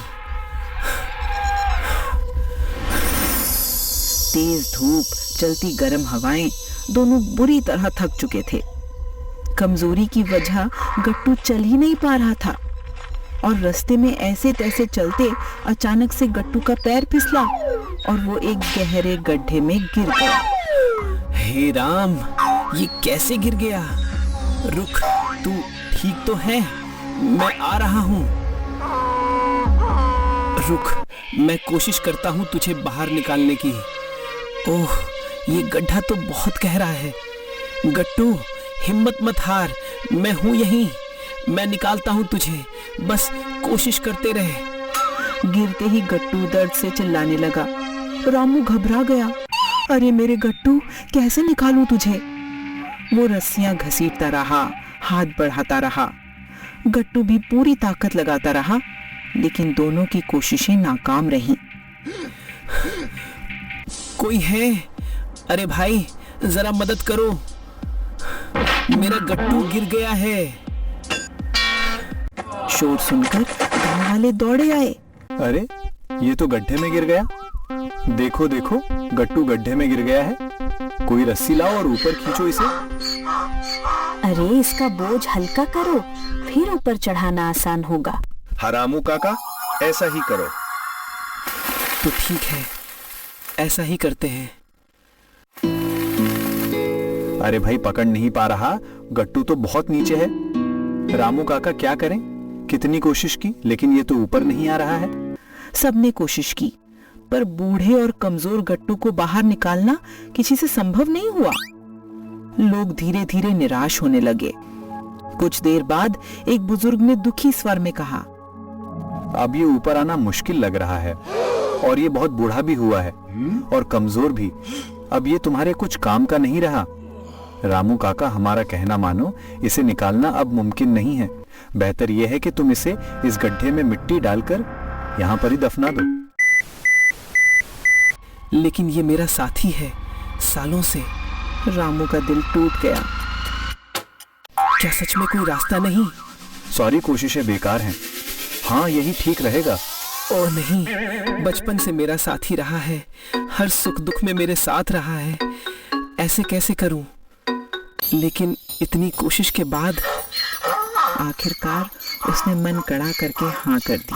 तेज धूप, चलती गर्म हवाएं, दोनों बुरी तरह थक चुके थे। कमजोरी की वजह गट्टू चल ही नहीं पा रहा था और रास्ते में ऐसे तैसे चलते अचानक से गट्टू का पैर फिसला और वो एक गहरे गड्ढे में गिर गया। हे राम, ये कैसे गिर गया? रुक, तू ठीक तो है? मैं आ रहा हूँ। रुक, मैं कोशिश करता हूँ तुझे बाहर निकालने की। ओह, ये गड्ढा तो बहुत गहरा है। गट्टू, हिम्मत मत हार, मैं हूँ यहीं, मैं निकालता हूँ तुझे, बस कोशिश करते रहे। गिरते ही गट्टू दर्द से चिल्लाने लगा। रामू घबरा गया। अरे मेरे गट्टू, कैसे निकालूं तुझे? वो रस्सियां घसीटता रहा, हाथ बढ़ाता रहा। गट्टू भी पूरी ताकत लगाता रहा, लेकिन दोनों की कोशिशें नाकाम रहीं। कोई है? अरे भाई, जरा मदद करो, मेरा गट्टू गिर गया है। शोर सुनकर गांव वाले दौड़े आए। अरे ये तो गड्ढे में गिर गया। देखो देखो, गट्टू गड्ढे में गिर गया है। कोई रस्सी लाओ और ऊपर खींचो इसे। अरे इसका बोझ हल्का करो, फिर ऊपर चढ़ाना आसान होगा। हरामू काका, ऐसा ही करो। तो ठीक है, ऐसा ही करते हैं। अरे भाई, पकड़ नहीं पा रहा, गट्टू तो बहुत नीचे है। रामू काका क्या करें? कितनी कोशिश की, लेकिन ये तो ऊपर नहीं आ रहा है। सबने कोशिश की, पर बूढ़े और कमजोर गट्टू को बाहर निकालना किसी से संभव नहीं हुआ। लोग धीरे धीरे निराश होने लगे। कुछ देर बाद एक बुजुर्ग ने दुखी स्वर में कहा, अब ये ऊपर आना मुश्किल लग रहा है, और ये बहुत बूढ़ा भी हुआ है और कमजोर भी। अब ये तुम्हारे कुछ काम का नहीं रहा। रामू काका, हमारा कहना मानो, इसे निकालना अब मुमकिन नहीं है। बेहतर यह है कि तुम इसे इस गड्ढे में मिट्टी डालकर यहाँ पर ही दफना दो। लेकिन ये मेरा साथी है सालों से। रामू का दिल टूट गया। क्या सच में कोई रास्ता नहीं? सारी कोशिशें बेकार हैं। हाँ, यही ठीक रहेगा। ओ नहीं, बचपन से मेरा साथी रहा है, हर सुख दुख में मेरे साथ रहा है। ऐसे कैसे करूं? लेकिन इतनी कोशिश के बाद आखिरकार उसने मन कड़ा करके हाँ कर दी।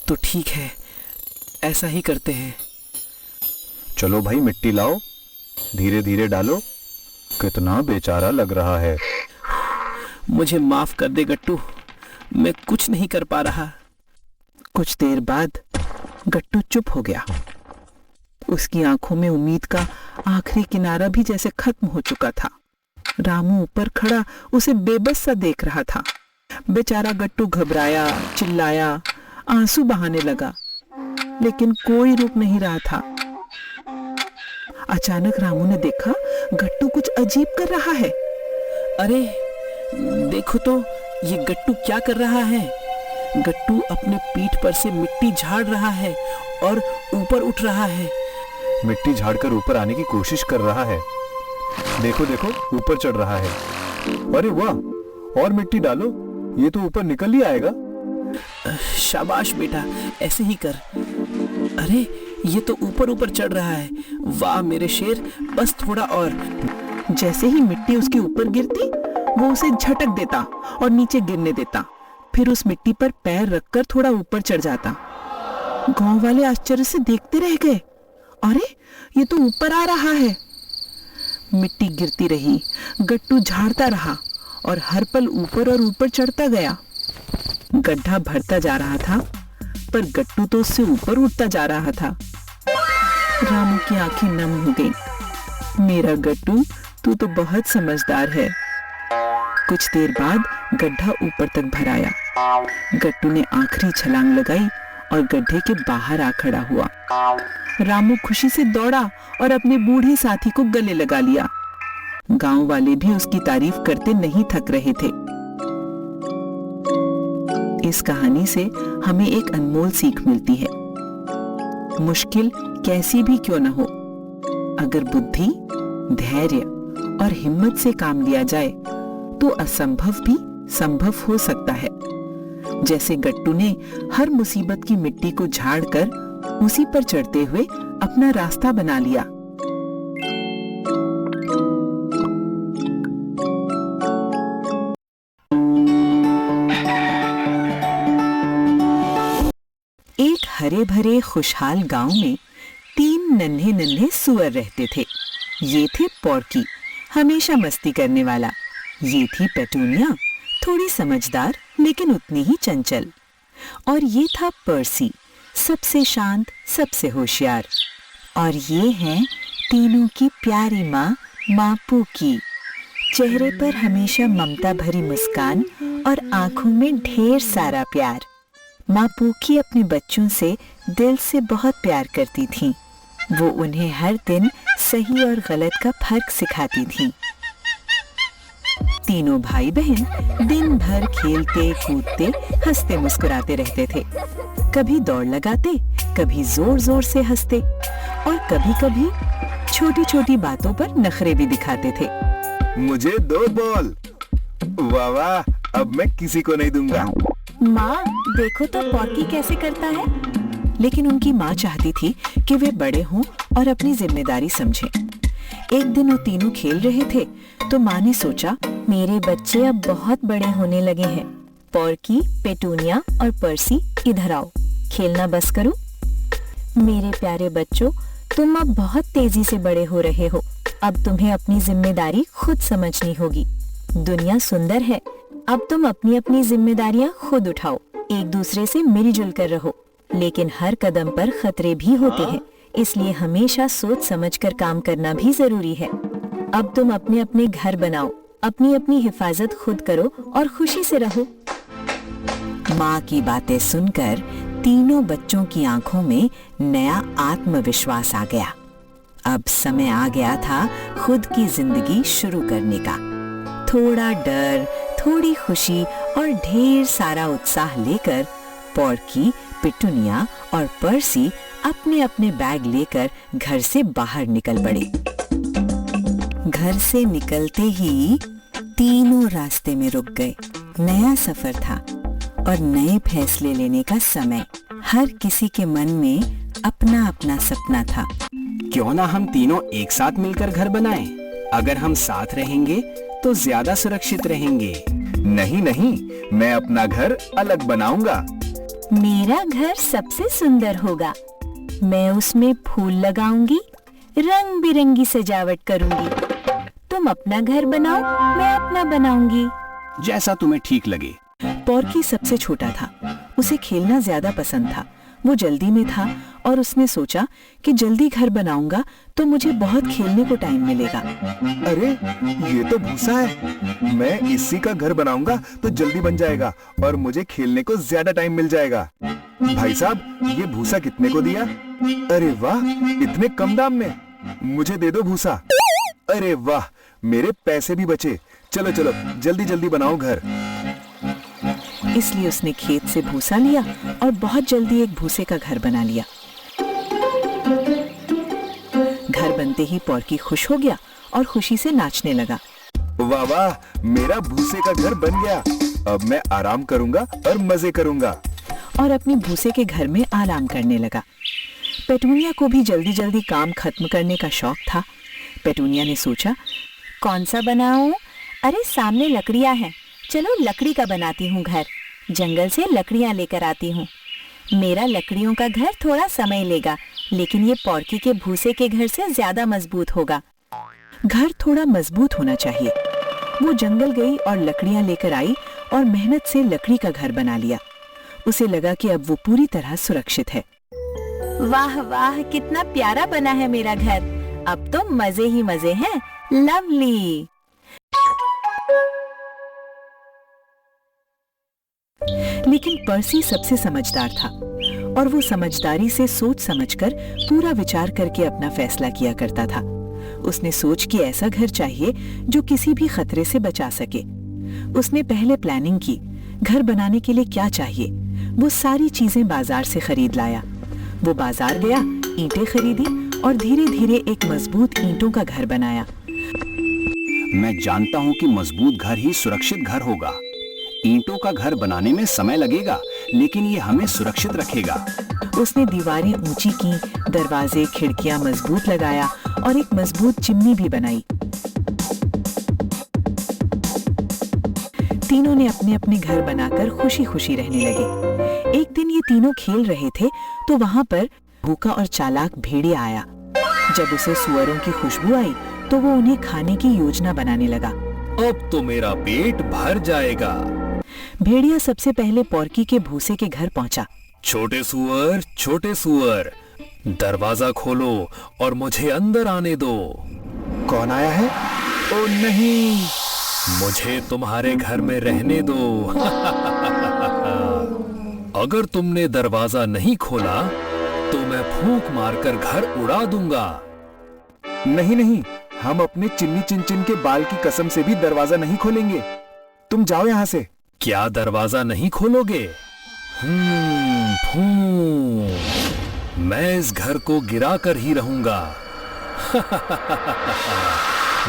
तो ठीक है, ऐसा ही करते हैं। चलो भाई, मिट्टी लाओ, धीरे धीरे डालो। कितना बेचारा लग रहा है। मुझे माफ कर दे गट्टू, मैं कुछ नहीं कर पा रहा। कुछ देर बाद गट्टू चुप हो गया। उसकी आंखों में उम्मीद का आखिरी किनारा भी जैसे खत्म हो चुका था। रामू ऊपर खड़ा उसे बेबस सा देख रहा था। बेचारा गट्टू घबराया, चिल्लाया, आंसू बहाने लगा, लेकिन कोई रुक नहीं रहा था। अचानक रामू ने देखा गट्टू कुछ अजीब कर रहा है। अरे देखो तो, ये गट्टू क्या कर रहा है? गट्टू अपने पीठ पर से मिट्टी झाड़ रहा है और ऊपर उठ रहा है। मिट्टी झाड़कर ऊपर आने की कोशिश कर रहा है। देखो देखो, ऊपर चढ़ रहा है। अरे वाह, और मिट्टी डालो, ये तो ऊपर निकल ही आएगा। शाबाश बेटा, ऐसे ही कर। अरे ये तो ऊपर ऊपर चढ़ रहा है। वाह मेरे शेर, बस थोड़ा और। जैसे ही मिट्टी उसके ऊपर गिरती, वो उसे झटक देता और नीचे गिरने देता। फिर उस मिट्टी पर पैर रखकर थोड़ा ऊपर चढ़ जाता। गांव वाले आश्चर्य से देखते रह गए। अरे ये तो ऊपर आ रहा है। मिट्टी गिरती रही, गट्टू झाड़ता रहा और हर पल ऊपर और ऊपर चढ़ता गया। गड्ढा भरता जा रहा था, पर गट्टू तो उससे ऊपर उठता जा रहा था। रामू की आंखें नम हो गईं। मेरा गट्टू, तू तो बहुत समझदार है। कुछ देर बाद गड्ढा ऊपर तक भर आया। गट्टू ने आखिरी छलांग लगाई और गड्ढे के बाहर आ खड़ा हुआ। रामू खुशी से दौड़ा और अपने बूढ़े साथी को गले लगा लिया। गांव वाले भी उसकी तारीफ करते नहीं थक रहे थे। इस कहानी से हमें एक अनमोल सीख मिलती है। मुश्किल कैसी भी क्यों न हो, अगर बुद्धि, धैर्य और हिम्मत से काम लिया जाए तो असंभव भी संभव हो सकता है। जैसे गट्टू ने हर मुसीबत की मिट्टी को झाड़कर उसी पर चढ़ते हुए अपना रास्ता बना लिया। एक हरे भरे खुशहाल गांव में 3 नन्हे नन्हे सुअर रहते थे। ये थे पॉर्की, हमेशा मस्ती करने वाला। ये थी पेटूनिया, थोड़ी समझदार लेकिन उतनी ही चंचल। और ये था पर्सी, सबसे शांत, सबसे होशियार। और ये हैं तीनों की प्यारी माँ पूकी। चेहरे पर हमेशा ममता भरी मुस्कान और आंखों में ढेर सारा प्यार। माँ पूकी अपने बच्चों से दिल से बहुत प्यार करती थीं। वो उन्हें हर दिन सही और गलत का फर्क सिखाती थीं। तीनों भाई बहन दिन भर खेलते कूदते हंसते मुस्कुराते रहते थे। कभी दौड़ लगाते, कभी जोर जोर से हंसते और कभी कभी छोटी छोटी बातों पर नखरे भी दिखाते थे। मुझे 2 बॉल। वाह वाह, अब मैं किसी को नहीं दूंगा। माँ देखो तो पॉर्की कैसे करता है। लेकिन उनकी माँ चाहती थी कि वे बड़े हों और अपनी जिम्मेदारी समझें। एक दिन वो तीनों खेल रहे थे तो माँ ने सोचा, मेरे बच्चे अब बहुत बड़े होने लगे हैं। पॉर्की, पेटूनिया और पर्सी इधर आओ, खेलना बस करो। मेरे प्यारे बच्चों, तुम अब बहुत तेजी से बड़े हो रहे हो। अब तुम्हें अपनी जिम्मेदारी खुद समझनी होगी। दुनिया सुंदर है, अब तुम अपनी अपनी जिम्मेदारियां खुद उठाओ। एक दूसरे से मिलजुल कर रहो, लेकिन हर कदम पर खतरे भी होते हैं, इसलिए हमेशा सोच समझ कर काम करना भी जरूरी है। अब तुम अपने अपने घर बनाओ, अपनी अपनी हिफाजत खुद करो और खुशी से रहो। माँ की बातें सुनकर तीनों बच्चों की आंखों में नया आत्मविश्वास आ गया। अब समय आ गया था खुद की जिंदगी शुरू करने का। थोड़ा डर, थोड़ी खुशी और ढेर सारा उत्साह लेकर पॉर्की, पेटूनिया और पर्सी अपने अपने बैग लेकर घर से बाहर निकल पड़े। घर से निकलते ही तीनों रास्ते में रुक गए। नया सफर था और नए फैसले लेने का समय। हर किसी के मन में अपना अपना सपना था। क्यों ना हम तीनों एक साथ मिलकर घर बनाएं? अगर हम साथ रहेंगे तो ज्यादा सुरक्षित रहेंगे। नहीं नहीं, मैं अपना घर अलग बनाऊंगा। मेरा घर सबसे सुंदर होगा। मैं उसमें फूल लगाऊंगी, रंग बिरंगी सजावट करूंगी। तुम अपना घर बनाओ, मैं अपना बनाऊंगी। जैसा तुम्हें ठीक लगे। पॉर्की सबसे छोटा था। उसे खेलना ज्यादा पसंद था। वो जल्दी में था और उसने सोचा कि जल्दी घर बनाऊंगा तो मुझे बहुत खेलने को टाइम मिलेगा। अरे ये तो भूसा है, मैं इसी का घर बनाऊंगा तो जल्दी बन जाएगा और मुझे खेलने को ज्यादा टाइम मिल जाएगा। भाई साहब, ये भूसा कितने को दिया? अरे वाह, इतने कम दाम में। मुझे दे दो भूसा। अरे वाह, मेरे पैसे भी बचे। चलो चलो जल्दी जल्दी बनाओ घर। इसलिए उसने खेत से भूसा लिया और बहुत जल्दी एक भूसे का घर बना लिया। घर बनते ही पॉर्की खुश हो गया और खुशी से नाचने लगा। वाह वाह, मेरा भूसे का घर बन गया। अब मैं आराम करूंगा और मजे करूंगा। और अपने भूसे के घर में आराम करने लगा। पेटूनिया को भी जल्दी जल्दी काम खत्म करने का शौक था। पेटूनिया ने सोचा, कौन सा बनाऊं? अरे सामने लकड़ियां हैं, चलो लकड़ी का बनाती हूँ घर। जंगल से लकड़ियाँ लेकर आती हूँ। मेरा लकड़ियों का घर थोड़ा समय लेगा, लेकिन ये पॉर्की के भूसे के घर से ज्यादा मजबूत होगा। घर थोड़ा मजबूत होना चाहिए। वो जंगल गई और लकड़ियाँ लेकर आई और मेहनत से लकड़ी का घर बना लिया। उसे लगा कि अब वो पूरी तरह सुरक्षित है। वाह वाह, कितना प्यारा बना है मेरा घर। अब तो मजे ही मजे हैं। लवली। लेकिन पर्सी सबसे समझदार था और वो समझदारी से सोच समझकर पूरा विचार करके अपना फैसला किया करता था। उसने सोच कि ऐसा घर चाहिए जो किसी भी खतरे से बचा सके। उसने पहले प्लानिंग की, घर बनाने के लिए क्या चाहिए। वो सारी चीजें बाजार से खरीद लाया। वो बाजार गया, ईंटें खरीदी और धीरे धीरे एक मजबूत ईंटों का घर बनाया। मैं जानता हूँ कि मजबूत घर ही सुरक्षित घर होगा। ईंटों का घर बनाने में समय लगेगा, लेकिन ये हमें सुरक्षित रखेगा। उसने दीवारें ऊंची की, दरवाजे खिड़कियां मजबूत लगाया और एक मजबूत चिमनी भी बनाई। तीनों ने अपने अपने घर बनाकर खुशी खुशी रहने लगे। एक दिन ये तीनों खेल रहे थे तो वहां पर भूखा और चालाक भेड़िया आया। जब उसे सुअरों की खुशबू आई तो वो उन्हें खाने की योजना बनाने लगा। अब तो मेरा पेट भर जाएगा। भेड़िया सबसे पहले पॉर्की के भूसे के घर पहुंचा। छोटे सुअर, दरवाजा खोलो और मुझे अंदर आने दो। कौन आया है? ओ नहीं, मुझे तुम्हारे घर में रहने दो। अगर तुमने दरवाजा नहीं खोला तो मैं फूंक मारकर घर उड़ा दूंगा। नहीं नहीं, हम अपने चिन्नी चिन के बाल की कसम से भी दरवाजा नहीं खोलेंगे। तुम जाओ यहाँ से। क्या दरवाजा नहीं खोलोगे? मैं इस घर को गिरा कर ही रहूंगा।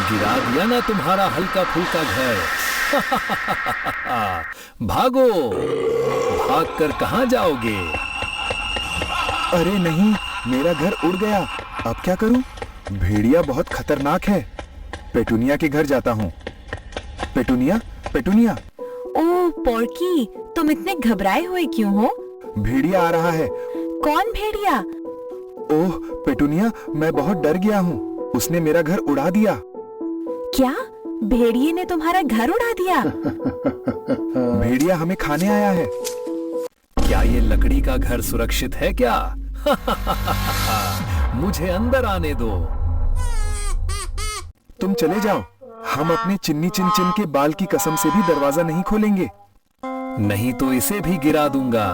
गिरा दिया ना तुम्हारा हल्का फुल्का घर। भागो। भागकर कहाँ जाओगे? अरे नहीं, मेरा घर उड़ गया। अब क्या करूं? भेड़िया बहुत खतरनाक है। पेटूनिया के घर जाता हूँ। Petunia, petunia. ओह पोर्की, तुम इतने घबराए हुए क्यों हो? भेड़िया आ रहा है। कौन भेड़िया? ओह पेटूनिया, मैं बहुत डर गया हूँ। उसने मेरा घर उड़ा दिया। क्या? भेड़िए ने तुम्हारा घर उड़ा दिया? भेड़िया हमें खाने आया है। क्या ये लकड़ी का घर सुरक्षित है क्या? मुझे अंदर आने दो। तुम चले जाओ। हम अपने चिन्नी चिन चिन के बाल की कसम से भी दरवाजा नहीं खोलेंगे। नहीं तो इसे भी गिरा दूंगा।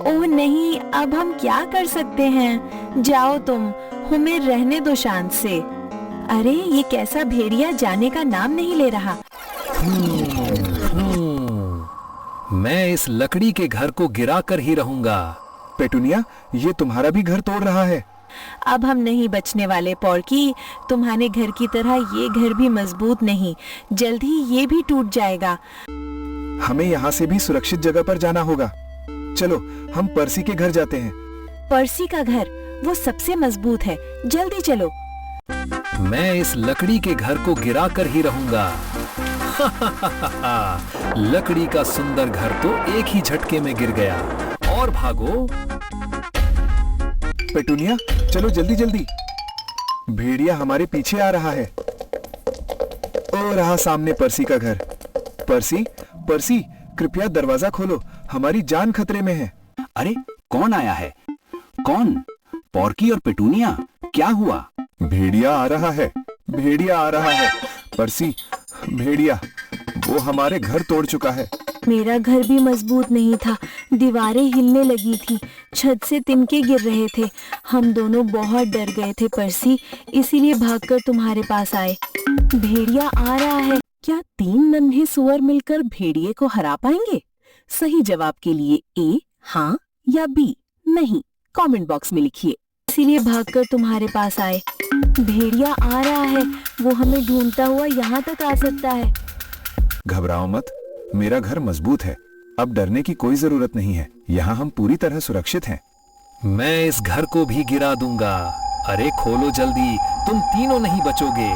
ओह नहीं, अब हम क्या कर सकते हैं? जाओ तुम, हमें रहने दो शांत से। अरे ये कैसा भेड़िया जाने का नाम नहीं ले रहा। मैं इस लकड़ी के घर को गिरा कर ही रहूंगा। पेटूनिया, ये तुम्हारा भी घर तोड़ रहा है। अब हम नहीं बचने वाले पोर्की। तुम्हारे घर की तरह ये घर भी मजबूत नहीं, जल्द ही ये भी टूट जाएगा। हमें यहाँ से भी सुरक्षित जगह पर जाना होगा। चलो हम पर्सी के घर जाते हैं। पर्सी का घर, वो सबसे मजबूत है। जल्दी चलो। मैं इस लकड़ी के घर को गिरा कर ही रहूंगा। लकड़ी का सुंदर घर तो एक ही झटके में गिर गया। और भागो। पेटूनिया, चलो जल्दी जल्दी। भेड़िया हमारे पीछे आ रहा है। ओ रहा सामने पर्सी का घर। पर्सी, पर्सी, कृपया दरवाजा खोलो। हमारी जान खतरे में है। अरे कौन आया है? कौन? पोर्की और पेटूनिया, क्या हुआ? भेड़िया आ रहा है। भेड़िया आ रहा है। पर्सी, भेड़िया, वो हमारे घर तोड़ चुका है। मेरा घर भी मजबूत नहीं था। दीवारें हिलने लगी थी, छत से तिनके गिर रहे थे। हम दोनों बहुत डर गए थे पर्सी, इसीलिए भागकर तुम्हारे पास आए। भेड़िया आ रहा है। क्या 3 नन्हे सुअर मिलकर भेड़िए को हरा पाएंगे? सही जवाब के लिए ए हाँ या बी नहीं कमेंट बॉक्स में लिखिए। इसीलिए भागकर तुम्हारे पास आए। भेड़िया आ रहा है, वो हमें ढूंढता हुआ यहाँ तक आ सकता है। घबराओ मत, मेरा घर मजबूत है। अब डरने की कोई जरूरत नहीं है। यहाँ हम पूरी तरह सुरक्षित हैं। मैं इस घर को भी गिरा दूंगा। अरे खोलो जल्दी, तुम तीनों नहीं बचोगे।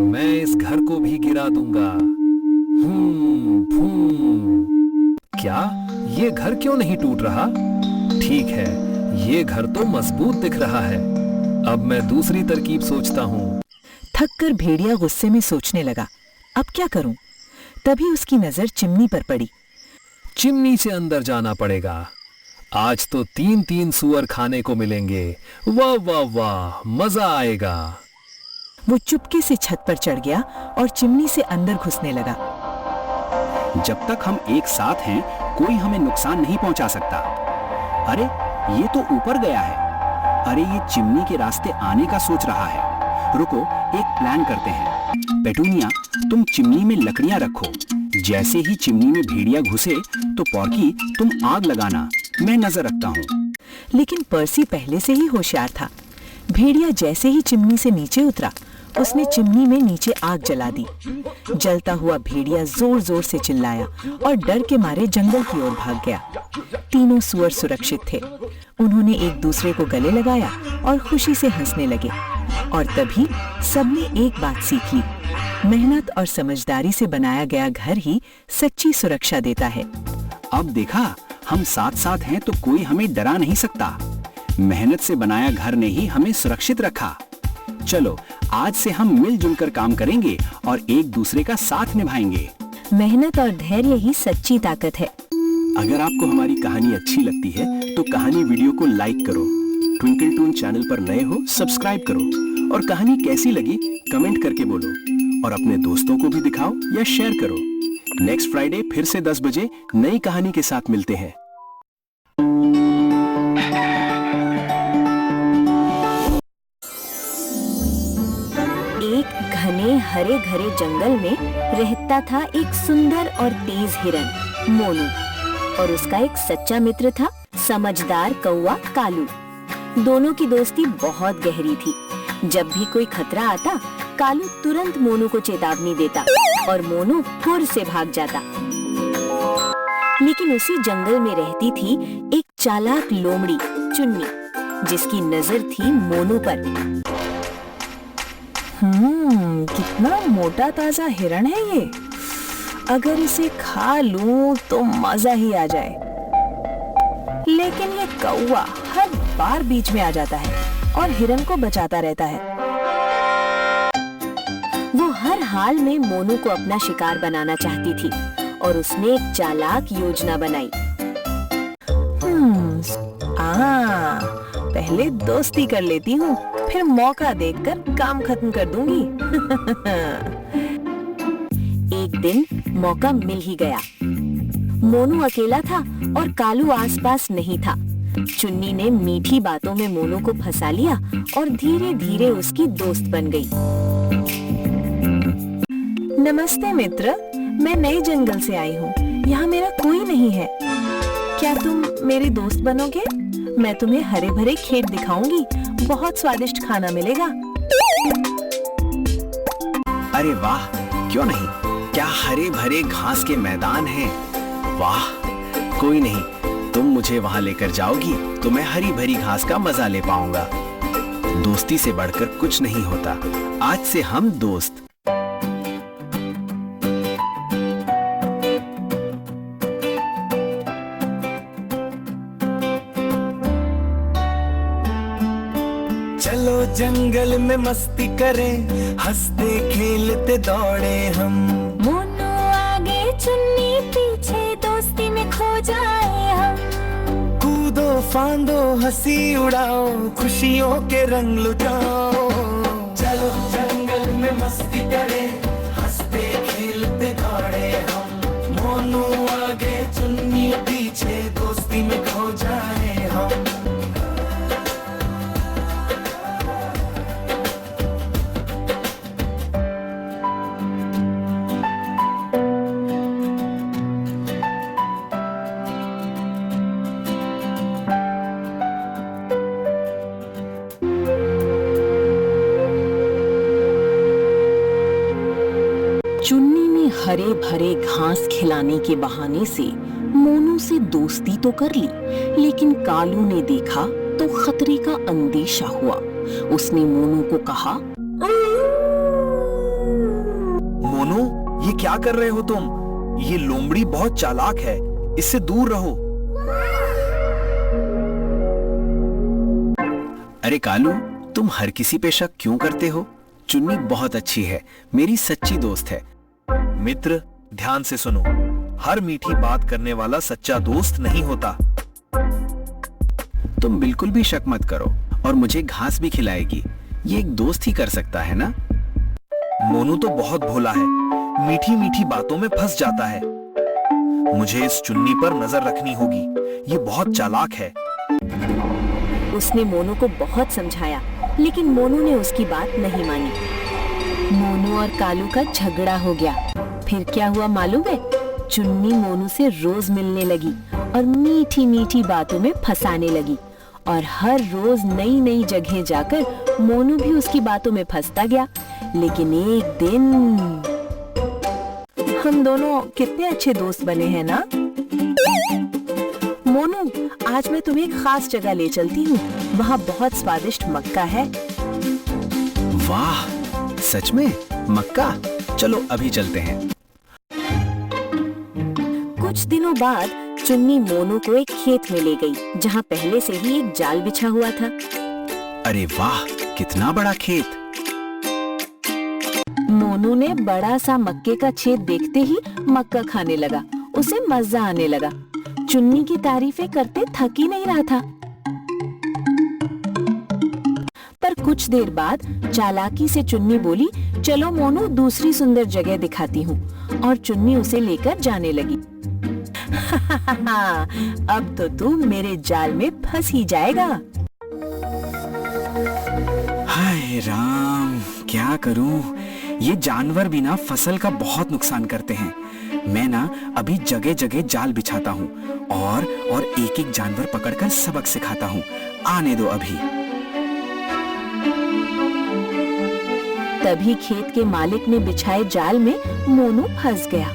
मैं इस घर को भी गिरा दूंगा। क्या ये घर क्यों नहीं टूट रहा? ठीक है, ये घर तो मजबूत दिख रहा है। अब मैं दूसरी तरकीब सोचता हूँ। थककर भेड़िया गुस्से में सोचने लगा, अब क्या करूं? तभी उसकी नजर चिमनी पर पड़ी। चिमनी से अंदर जाना पड़ेगा। आज तो 3-3 सुअर खाने को मिलेंगे। वाह वाह वाह, मजा आएगा। वो चुपके से छत पर चढ़ गया और चिमनी से अंदर घुसने लगा। जब तक हम एक साथ हैं, कोई हमें नुकसान नहीं पहुंचा सकता। अरे ये तो ऊपर गया है। अरे ये चिमनी के रास्ते आने का सोच रहा है। रुको, एक प्लान करते हैं। पेटूनिया, तुम चिमनी में लकड़ियां रखो। जैसे ही चिमनी में भेड़िया घुसे तो पोर्की तुम आग लगाना, मैं नजर रखता हूँ। लेकिन पर्सी पहले से ही होशियार था। भेड़िया जैसे ही चिमनी से नीचे उतरा, उसने चिमनी में नीचे आग जला दी। जलता हुआ भेड़िया जोर जोर से चिल्लाया और डर के मारे जंगल की ओर भाग गया। तीनों सुअर सुरक्षित थे। उन्होंने एक दूसरे को गले लगाया और खुशी से हंसने लगे। और तभी सबने एक बात सीख ली, मेहनत और समझदारी से बनाया गया घर ही सच्ची सुरक्षा देता है। अब देखा, हम साथ साथ हैं तो कोई हमें डरा नहीं सकता। मेहनत से बनाया घर ने ही हमें सुरक्षित रखा। चलो आज से हम मिलजुल कर काम करेंगे और एक दूसरे का साथ निभाएंगे। मेहनत और धैर्य ही सच्ची ताकत है। अगर आपको हमारी कहानी अच्छी लगती है तो कहानी वीडियो को लाइक करो। ट्विंकल टून चैनल पर नए हो, सब्सक्राइब करो। और कहानी कैसी लगी कमेंट करके बोलो। और अपने दोस्तों को भी दिखाओ या शेयर करो। नेक्स्ट फ्राइडे फिर से 10 बजे नई कहानी के साथ मिलते हैं। एक घने हरे घरे जंगल में रहता था एक सुंदर और तेज हिरन मोनू, और उसका एक सच्चा मित्र था समझदार कौवा कालू। दोनों की दोस्ती बहुत गहरी थी। जब भी कोई खतरा आता कालू तुरंत मोनू को चेतावनी देता और मोनू फुर से भाग जाता। लेकिन उसी जंगल में रहती थी एक चालाक लोमड़ी चुन्नी, जिसकी नजर थी मोनू पर। कितना मोटा ताजा हिरण है ये। अगर इसे खा लूं तो मजा ही आ जाए। लेकिन ये कौवा हर बार बीच में आ जाता है और हिरण को बचाता रहता है। वो हर हाल में मोनू को अपना शिकार बनाना चाहती थी और उसने एक चालाक योजना बनाई। पहले दोस्ती कर लेती हूँ, फिर मौका देखकर काम खत्म कर दूंगी। एक दिन मौका मिल ही गया। मोनू अकेला था और कालू आसपास नहीं था। चुन्नी ने मीठी बातों में मोनू को फंसा लिया और धीरे धीरे उसकी दोस्त बन गई। नमस्ते मित्र, मैं नए जंगल से आई हूँ। यहाँ मेरा कोई नहीं है। क्या तुम मेरी दोस्त बनोगे? मैं तुम्हें हरे भरे खेत दिखाऊंगी। बहुत स्वादिष्ट खाना मिलेगा। अरे वाह, क्यों नहीं। क्या हरे भरे घास के मैदान हैं। वाह, कोई नहीं, तुम मुझे वहां लेकर जाओगी तो मैं हरी भरी घास का मजा ले पाऊंगा। दोस्ती से बढ़कर कुछ नहीं होता। आज से हम दोस्त। चलो जंगल में मस्ती करें, हंसते खेलते दौड़े हम। मोनू आगे चुन्नी पीछे, दोस्ती में खो जाए हम। कूदो फांदो हंसी उड़ाओ, खुशियों के रंग लुटाओ। चलो जंगल में मस्ती करें, हंसते खेलते दौड़े हम। मोनू आगे चुन्नी पीछे, दोस्ती में खो जाए हम। चुन्नी ने हरे भरे घास खिलाने के बहाने से मोनू से दोस्ती तो कर ली, लेकिन कालू ने देखा तो खतरे का अंदेशा हुआ। उसने मोनू को कहा, मोनू, ये क्या कर रहे हो तुम? ये लोमड़ी बहुत चालाक है, इससे दूर रहो। अरे कालू, तुम हर किसी पे शक क्यों करते हो? चुन्नी बहुत अच्छी है, मेरी सच्ची दोस्त है। मित्र, ध्यान से सुनो। हर मीठी बात करने वाला सच्चा दोस्त नहीं होता। तुम बिल्कुल भी शक मत करो और मुझे घास भी खिलाएगी। ये एक दोस्त ही कर सकता है ना? मोनू तो बहुत भोला है, मीठी मीठी बातों में फंस जाता है। मुझे इस चुन्नी पर नजर रखनी होगी, ये बहुत चालाक है। उसने मोनू को बहुत समझाया, लेकिन मोनू ने उसकी बात नहीं मानी। मोनू और कालू का झगड़ा हो गया। फिर क्या हुआ मालूम है? चुन्नी मोनू से रोज मिलने लगी और मीठी मीठी बातों में फंसाने लगी, और हर रोज नई नई जगह जाकर मोनू भी उसकी बातों में फंसता गया। लेकिन एक दिन हम दोनों कितने अच्छे दोस्त बने हैं ना? मोनू, आज मैं तुम्हें एक खास जगह ले चलती हूँ। वहाँ बहुत स्वादिष्ट मक्का है। वाह, सच में? मक्का? चलो अभी चलते हैं। कुछ दिनों बाद चुन्नी मोनू को एक खेत में ले गई, जहाँ पहले से ही एक जाल बिछा हुआ था। अरे वाह, कितना बड़ा खेत! मोनू ने बड़ा सा मक्के का छेद देखते ही मक्का खाने लगा। उसे मजा आने लगा। चुन्नी की तारीफें करते थक ही नहीं रहा था। पर कुछ देर बाद चालाकी से चुन्नी बोली, चलो मोनू, दूसरी सुंदर जगह दिखाती हूँ। और चुन्नी उसे लेकर जाने लगी। अब तो तू मेरे जाल में फंस ही जाएगा। हाय राम, क्या करूं? ये जानवर भी ना फसल का बहुत नुकसान करते हैं। मैं ना अभी जगह जगह जाल बिछाता हूँ और एक एक जानवर पकड़कर सबक सिखाता हूँ। आने दो अभी। तभी खेत के मालिक ने बिछाए जाल में मोनू फंस गया।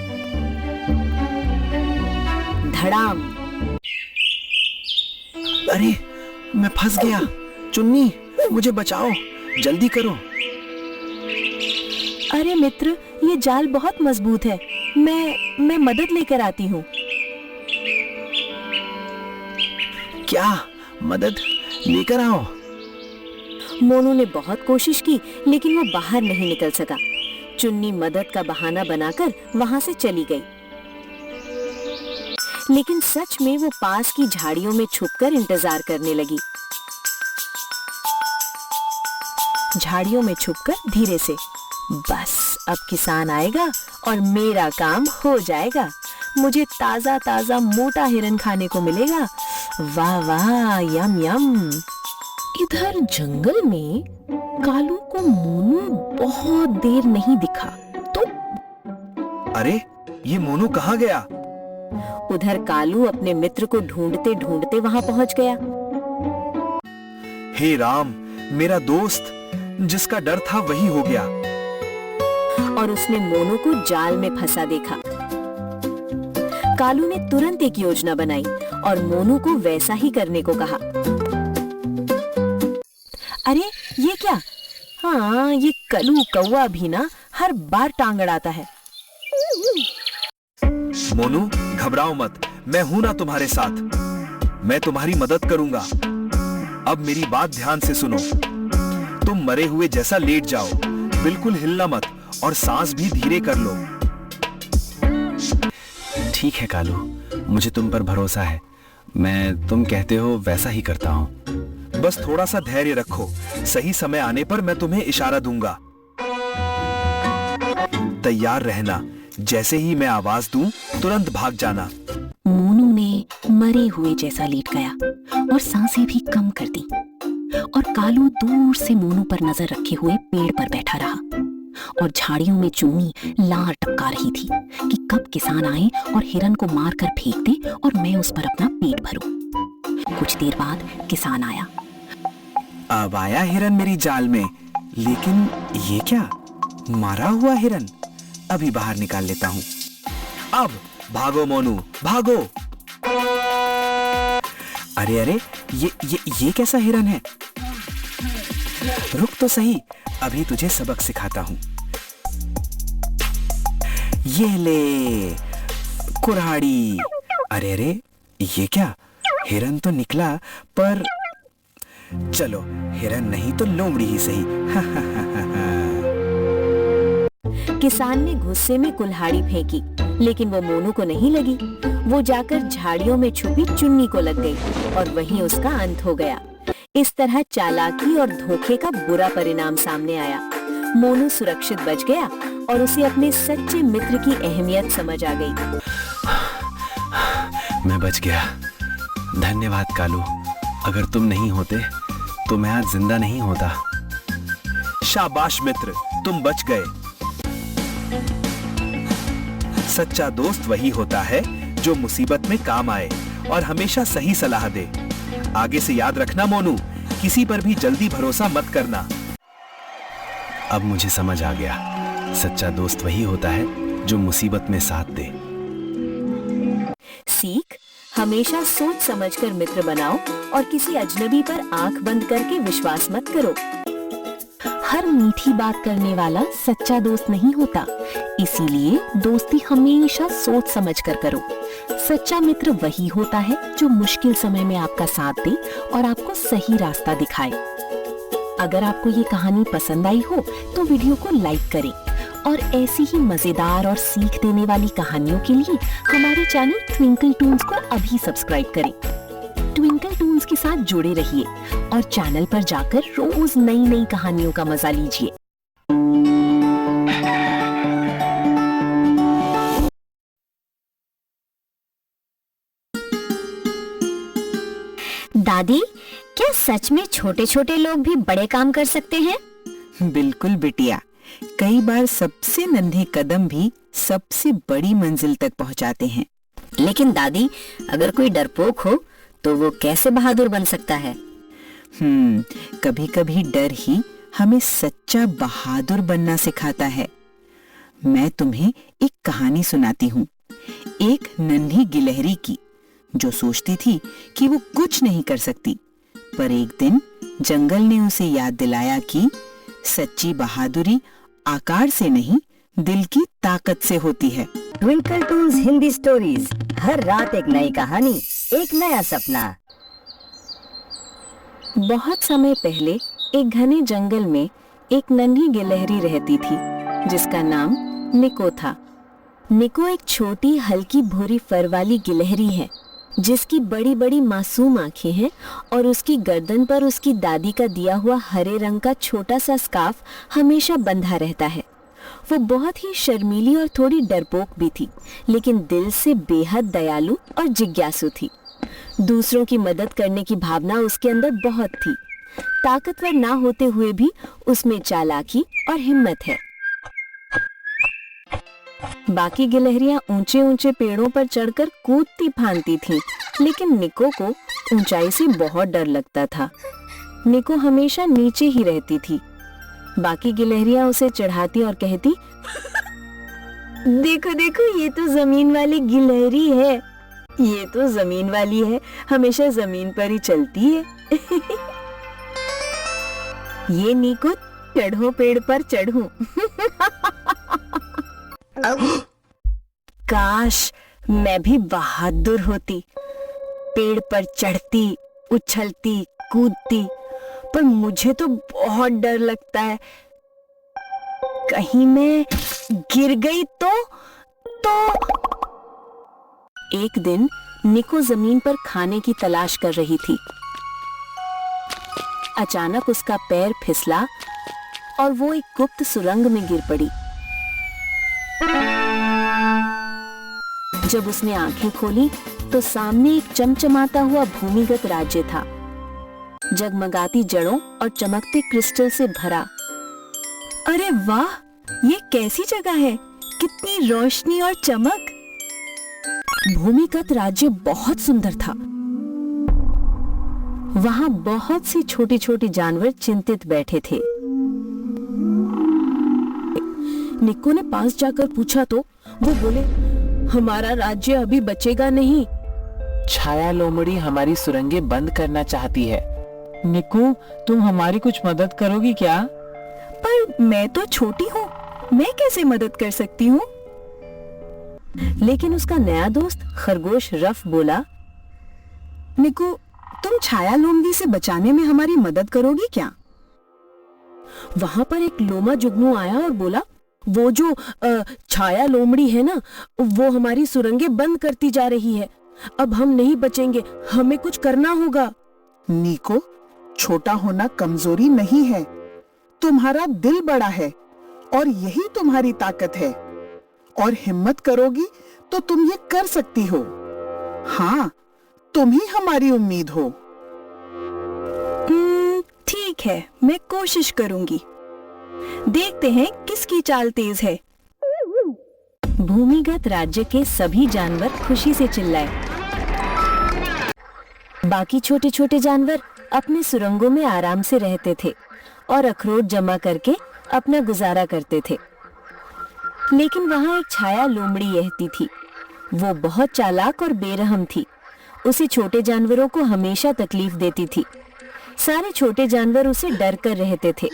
धड़ाम। अरे मैं फंस गया। चुन्नी, मुझे बचाओ, जल्दी करो। अरे मित्र, ये जाल बहुत मजबूत है। मैं मदद लेकर आती हूँ। क्या मदद लेकर आओ? मोनू ने बहुत कोशिश की, लेकिन वो बाहर नहीं निकल सका। चुन्नी मदद का बहाना बनाकर वहां से चली गई, लेकिन सच में वो पास की झाड़ियों में छुपकर इंतजार करने लगी। झाड़ियों में छुपकर धीरे से, बस अब किसान आएगा और मेरा काम हो जाएगा। मुझे ताजा ताजा मोटा हिरन खाने को मिलेगा। वाह वाह, यम यम। इधर जंगल में कालू को मोनू बहुत देर नहीं दिखा तो अरे ये मोनू कहाँ गया? उधर कालू अपने मित्र को ढूंढते ढूंढते वहां पहुंच गया। हे राम, मेरा दोस्त जिसका डर था वही हो गया। और उसने मोनू को जाल में फंसा देखा। कालू ने तुरंत एक योजना बनाई और मोनू को वैसा ही करने को कहा। अरे ये क्या? हाँ, ये कलू कौवा भी ना हर बार टांग अड़ाता है। मोनू घबराओ मत, मैं हूं ना तुम्हारे साथ। मैं तुम्हारी मदद करूंगा। अब मेरी बात ध्यान से सुनो। तुम मरे हुए जैसा लेट जाओ, बिल्कुल हिलना मत और सांस भी धीरे कर लो। ठीक है कालू, मुझे तुम पर भरोसा है। मैं तुम कहते हो वैसा ही करता हूँ। बस थोड़ा सा धैर्य रखो, सही समय आने पर मैं तुम्हें इशारा दूंगा। तैयार रहना, जैसे ही मैं आवाज दूं तुरंत भाग जाना। मोनू ने मरे हुए जैसा लेट गया और सांसें भी कम कर दी, और कालू दूर से मोनू पर नजर रखे हुए पेड़ पर बैठा रहा और झाड़ियों में चुन्नी लार टपका रही थी कि कब किसान आए और हिरन को मार कर फेंक दे और मैं उस पर अपना पेट भरूं। कुछ देर बाद किसान आया। अब आया हिरन मेरी जाल में, लेकिन ये क्या? मारा हुआ हिरन। अभी बाहर निकाल लेता हूँ। अब भागो मोनू, भागो। अरे अरे, ये कैसा हिरन है? रुक तो सही, अभी तुझे सबक सिखाता हूँ। ये ले कुल्हाड़ी। अरे अरे, ये क्या? हिरन तो निकला, पर चलो हिरन नहीं तो लोमड़ी ही सही। किसान ने गुस्से में कुल्हाड़ी फेंकी, लेकिन वो मोनू को नहीं लगी। वो जाकर झाड़ियों में छुपी चुन्नी को लग गई और वहीं उसका अंत हो गया। इस तरह चालाकी और धोखे का बुरा परिणाम सामने आया। मोनू सुरक्षित बच गया और उसे अपने सच्चे मित्र की अहमियत समझ आ गई। मैं बच गया। धन्यवाद कालू, अगर तुम नहीं होते तो मैं आज जिंदा नहीं होता। शाबाश मित्र, तुम बच गए। सच्चा दोस्त वही होता है जो मुसीबत में काम आए और हमेशा सही सलाह दे। आगे से याद रखना मोनू, किसी पर भी जल्दी भरोसा मत करना। अब मुझे समझ आ गया, सच्चा दोस्त वही होता है जो मुसीबत में साथ दे। सीख, हमेशा सोच समझकर मित्र बनाओ और किसी अजनबी पर आंख बंद करके विश्वास मत करो। हर मीठी बात करने वाला सच्चा दोस्त नहीं होता, इसीलिए दोस्ती हमेशा सोच समझकर करो। सच्चा मित्र वही होता है जो मुश्किल समय में आपका साथ दे और आपको सही रास्ता दिखाए। अगर आपको ये कहानी पसंद आई हो तो वीडियो को लाइक करें और ऐसी ही मजेदार और सीख देने वाली कहानियों के लिए हमारे चैनल ट्विंकल टून्स को अभी सब्सक्राइब करें। ट्विंकल टून्स के साथ जुड़े रहिए और चैनल पर जाकर रोज नई नई कहानियों का मजा लीजिए। दादी, क्या सच में छोटे छोटे लोग भी बड़े काम कर सकते हैं? बिल्कुल बिटिया, कई बार सबसे नन्हे कदम भी सबसे बड़ी मंजिल तक पहुंचाते हैं। लेकिन दादी, अगर कोई डरपोक हो तो वो कैसे बहादुर बन सकता है? कभी कभी डर ही हमें सच्चा बहादुर बनना सिखाता है। मैं तुम्हें एक कहानी सुनाती हूँ, एक नन्ही गिलहरी की, जो सोचती थी कि वो कुछ नहीं कर सकती। पर एक दिन जंगल ने उसे याद दिलाया कि सच्ची बहादुरी आकार से नहीं, दिल की ताकत से होती है। ट्विंकल टूल्स हिंदी स्टोरीज, हर रात एक नई कहानी, एक नया सपना। बहुत समय पहले एक घने जंगल में एक नन्ही गिलहरी रहती थी, जिसका नाम निको था। निको एक छोटी हल्की भूरी फर वाली गिलहरी है, जिसकी बड़ी बड़ी मासूम आंखें हैं और उसकी गर्दन पर उसकी दादी का दिया हुआ हरे रंग का छोटा सा स्कार्फ हमेशा बंधा रहता है। वो बहुत ही शर्मीली और थोड़ी डरपोक भी थी, लेकिन दिल से बेहद दयालु और जिज्ञासु थी। दूसरों की मदद करने की भावना उसके अंदर बहुत थी। ताकतवर ना होते हुए भी उसमें चालाकी और हिम्मत है। बाकी गिलहरियां ऊंचे ऊंचे पेड़ों पर चढ़कर कूदती फांदती थीं, लेकिन निको को ऊंचाई से बहुत डर लगता था। निको हमेशा नीचे ही रहती थी। बाकी गिलहरियां उसे चढ़ाती और कहती, देखो देखो, ये तो जमीन वाली गिलहरी है, ये तो जमीन वाली है, हमेशा जमीन पर ही चलती है। ये निको, चढ़ो पेड़ पर चढ़ूं। काश मैं भी बहादुर होती, पेड़ पर चढ़ती, उछलती, कूदती, पर मुझे तो बहुत डर लगता है। कहीं मैं गिर गई तो। एक दिन निको जमीन पर खाने की तलाश कर रही थी। अचानक उसका पैर फिसला और वो एक गुप्त सुरंग में गिर पड़ी। जब उसने आंखें खोली तो सामने एक चमचमाता हुआ भूमिगत राज्य था, जगमगाती जड़ों और चमकते क्रिस्टल से भरा। अरे वाह, ये कैसी जगह है, कितनी रोशनी और चमक। भूमिगत राज्य बहुत सुंदर था। वहां बहुत सी छोटी छोटी जानवर चिंतित बैठे थे। निको ने पास जाकर पूछा तो वो बोले, हमारा राज्य अभी बचेगा नहीं। छाया लोमड़ी हमारी सुरंगें बंद करना चाहती है। निको, तुम हमारी कुछ मदद करोगी क्या? पर मैं तो छोटी हूँ, मैं कैसे मदद कर सकती हूँ? लेकिन उसका नया दोस्त खरगोश रफ बोला, निको, तुम छाया लोमड़ी से बचाने में हमारी मदद करोगी क्या? वहां पर एक लोमा जुगनू आया और बोला, वो जो छाया लोमड़ी है ना, वो हमारी सुरंगें बंद करती जा रही है। अब हम नहीं बचेंगे, हमें कुछ करना होगा। निको, छोटा होना कमजोरी नहीं है, तुम्हारा दिल बड़ा है और यही तुम्हारी ताकत है। और हिम्मत करोगी तो तुम ये कर सकती हो। हाँ, तुम ही हमारी उम्मीद हो। ठीक है, मैं कोशिश करूंगी। देखते हैं किसकी चाल तेज है। भूमिगत राज्य के सभी जानवर खुशी से चिल्लाए। बाकी छोटे छोटे जानवर अपने सुरंगों में आराम से रहते थे और अखरोट जमा करके अपना गुजारा करते थे। लेकिन वहां एक छाया लोमड़ी रहती थी। वो बहुत चालाक और बेरहम थी। उसे छोटे जानवरों को हमेशा तकलीफ देती थी। सारे छोटे जानवर उसे डर कर रहते थे।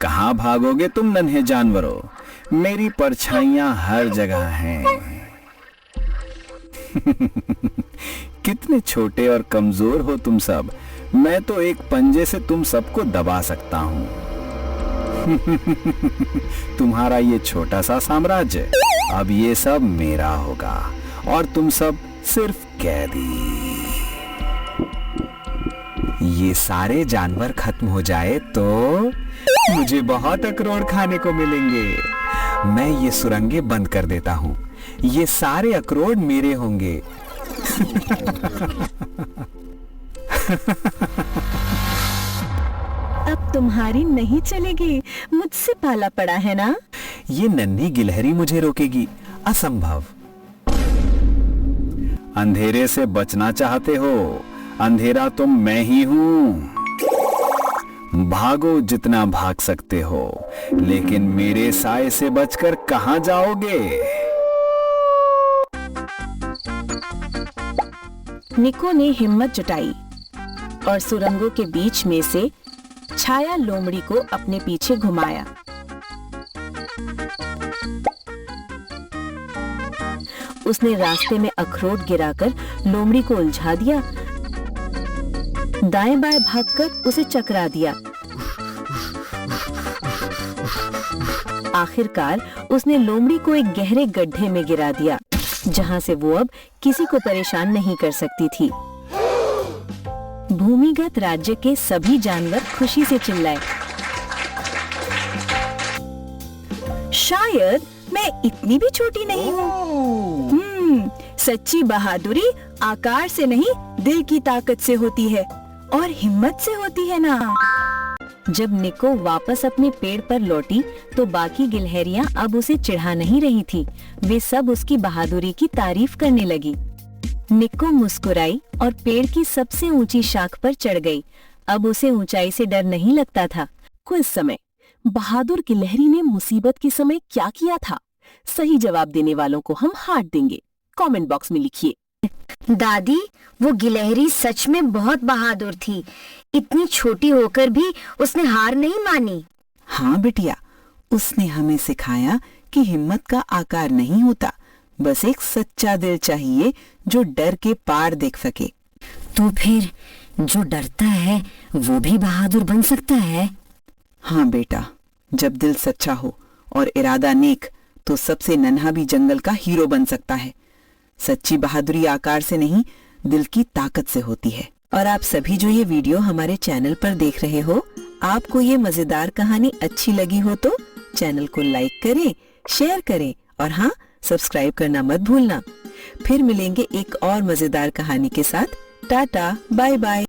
कहाँ भागोगे तुम नन्हे जानवरों, मेरी परछाइयां हर जगह हैं। कितने छोटे और कमजोर हो तुम सब, मैं तो एक पंजे से तुम सबको दबा सकता हूँ। तुम्हारा ये छोटा सा साम्राज्य अब ये सब मेरा होगा और तुम सब सिर्फ कैदी। ये सारे जानवर खत्म हो जाए तो मुझे बहुत अखरोट खाने को मिलेंगे। मैं ये सुरंगें बंद कर देता हूँ, ये सारे अखरोट मेरे होंगे। अब तुम्हारी नहीं चलेगी, मुझसे पाला पड़ा है ना। ये नन्ही गिलहरी मुझे रोकेगी? असंभव। अंधेरे से बचना चाहते हो? अंधेरा तो मैं ही हूँ। भागो जितना भाग सकते हो, लेकिन मेरे साए से बचकर कहां जाओगे? निको ने हिम्मत जुटाई और सुरंगों के बीच में से छाया लोमड़ी को अपने पीछे घुमाया। उसने रास्ते में अखरोट गिराकर लोमड़ी को उलझा दिया, दाएं बाएं भागकर उसे चकरा दिया। आखिरकार उसने लोमड़ी को एक गहरे गड्ढे में गिरा दिया, जहां से वो अब किसी को परेशान नहीं कर सकती थी। भूमिगत राज्य के सभी जानवर खुशी से चिल्लाए, शायद मैं इतनी भी छोटी नहीं हूँ। सच्ची बहादुरी आकार से नहीं, दिल की ताकत से होती है और हिम्मत से होती है ना। जब निको वापस अपने पेड़ पर लौटी तो बाकी गिलहरियां अब उसे चिढ़ा नहीं रही थी, वे सब उसकी बहादुरी की तारीफ करने लगी। निको मुस्कुराई और पेड़ की सबसे ऊंची शाख पर चढ़ गई। अब उसे ऊंचाई से डर नहीं लगता था। कुछ समय बहादुर गिलहरी ने मुसीबत के समय क्या किया था? सही जवाब देने वालों को हम हार्ट देंगे। कमेंट बॉक्स में लिखिए। दादी, वो गिलहरी सच में बहुत बहादुर थी। इतनी छोटी होकर भी उसने हार नहीं मानी। हाँ बिटिया, उसने हमें सिखाया कि हिम्मत का आकार नहीं होता, बस एक सच्चा दिल चाहिए जो डर के पार देख सके। तो फिर जो डरता है वो भी बहादुर बन सकता है? हाँ बेटा, जब दिल सच्चा हो और इरादा नेक तो सबसे नन्हा भी जंगल का हीरो बन सकता है। सच्ची बहादुरी आकार से नहीं, दिल की ताकत से होती है। और आप सभी जो ये वीडियो हमारे चैनल पर देख रहे हो, आपको ये मजेदार कहानी अच्छी लगी हो तो चैनल को लाइक करें, शेयर करें और हाँ, सब्सक्राइब करना मत भूलना। फिर मिलेंगे एक और मजेदार कहानी के साथ। Tata, bye bye.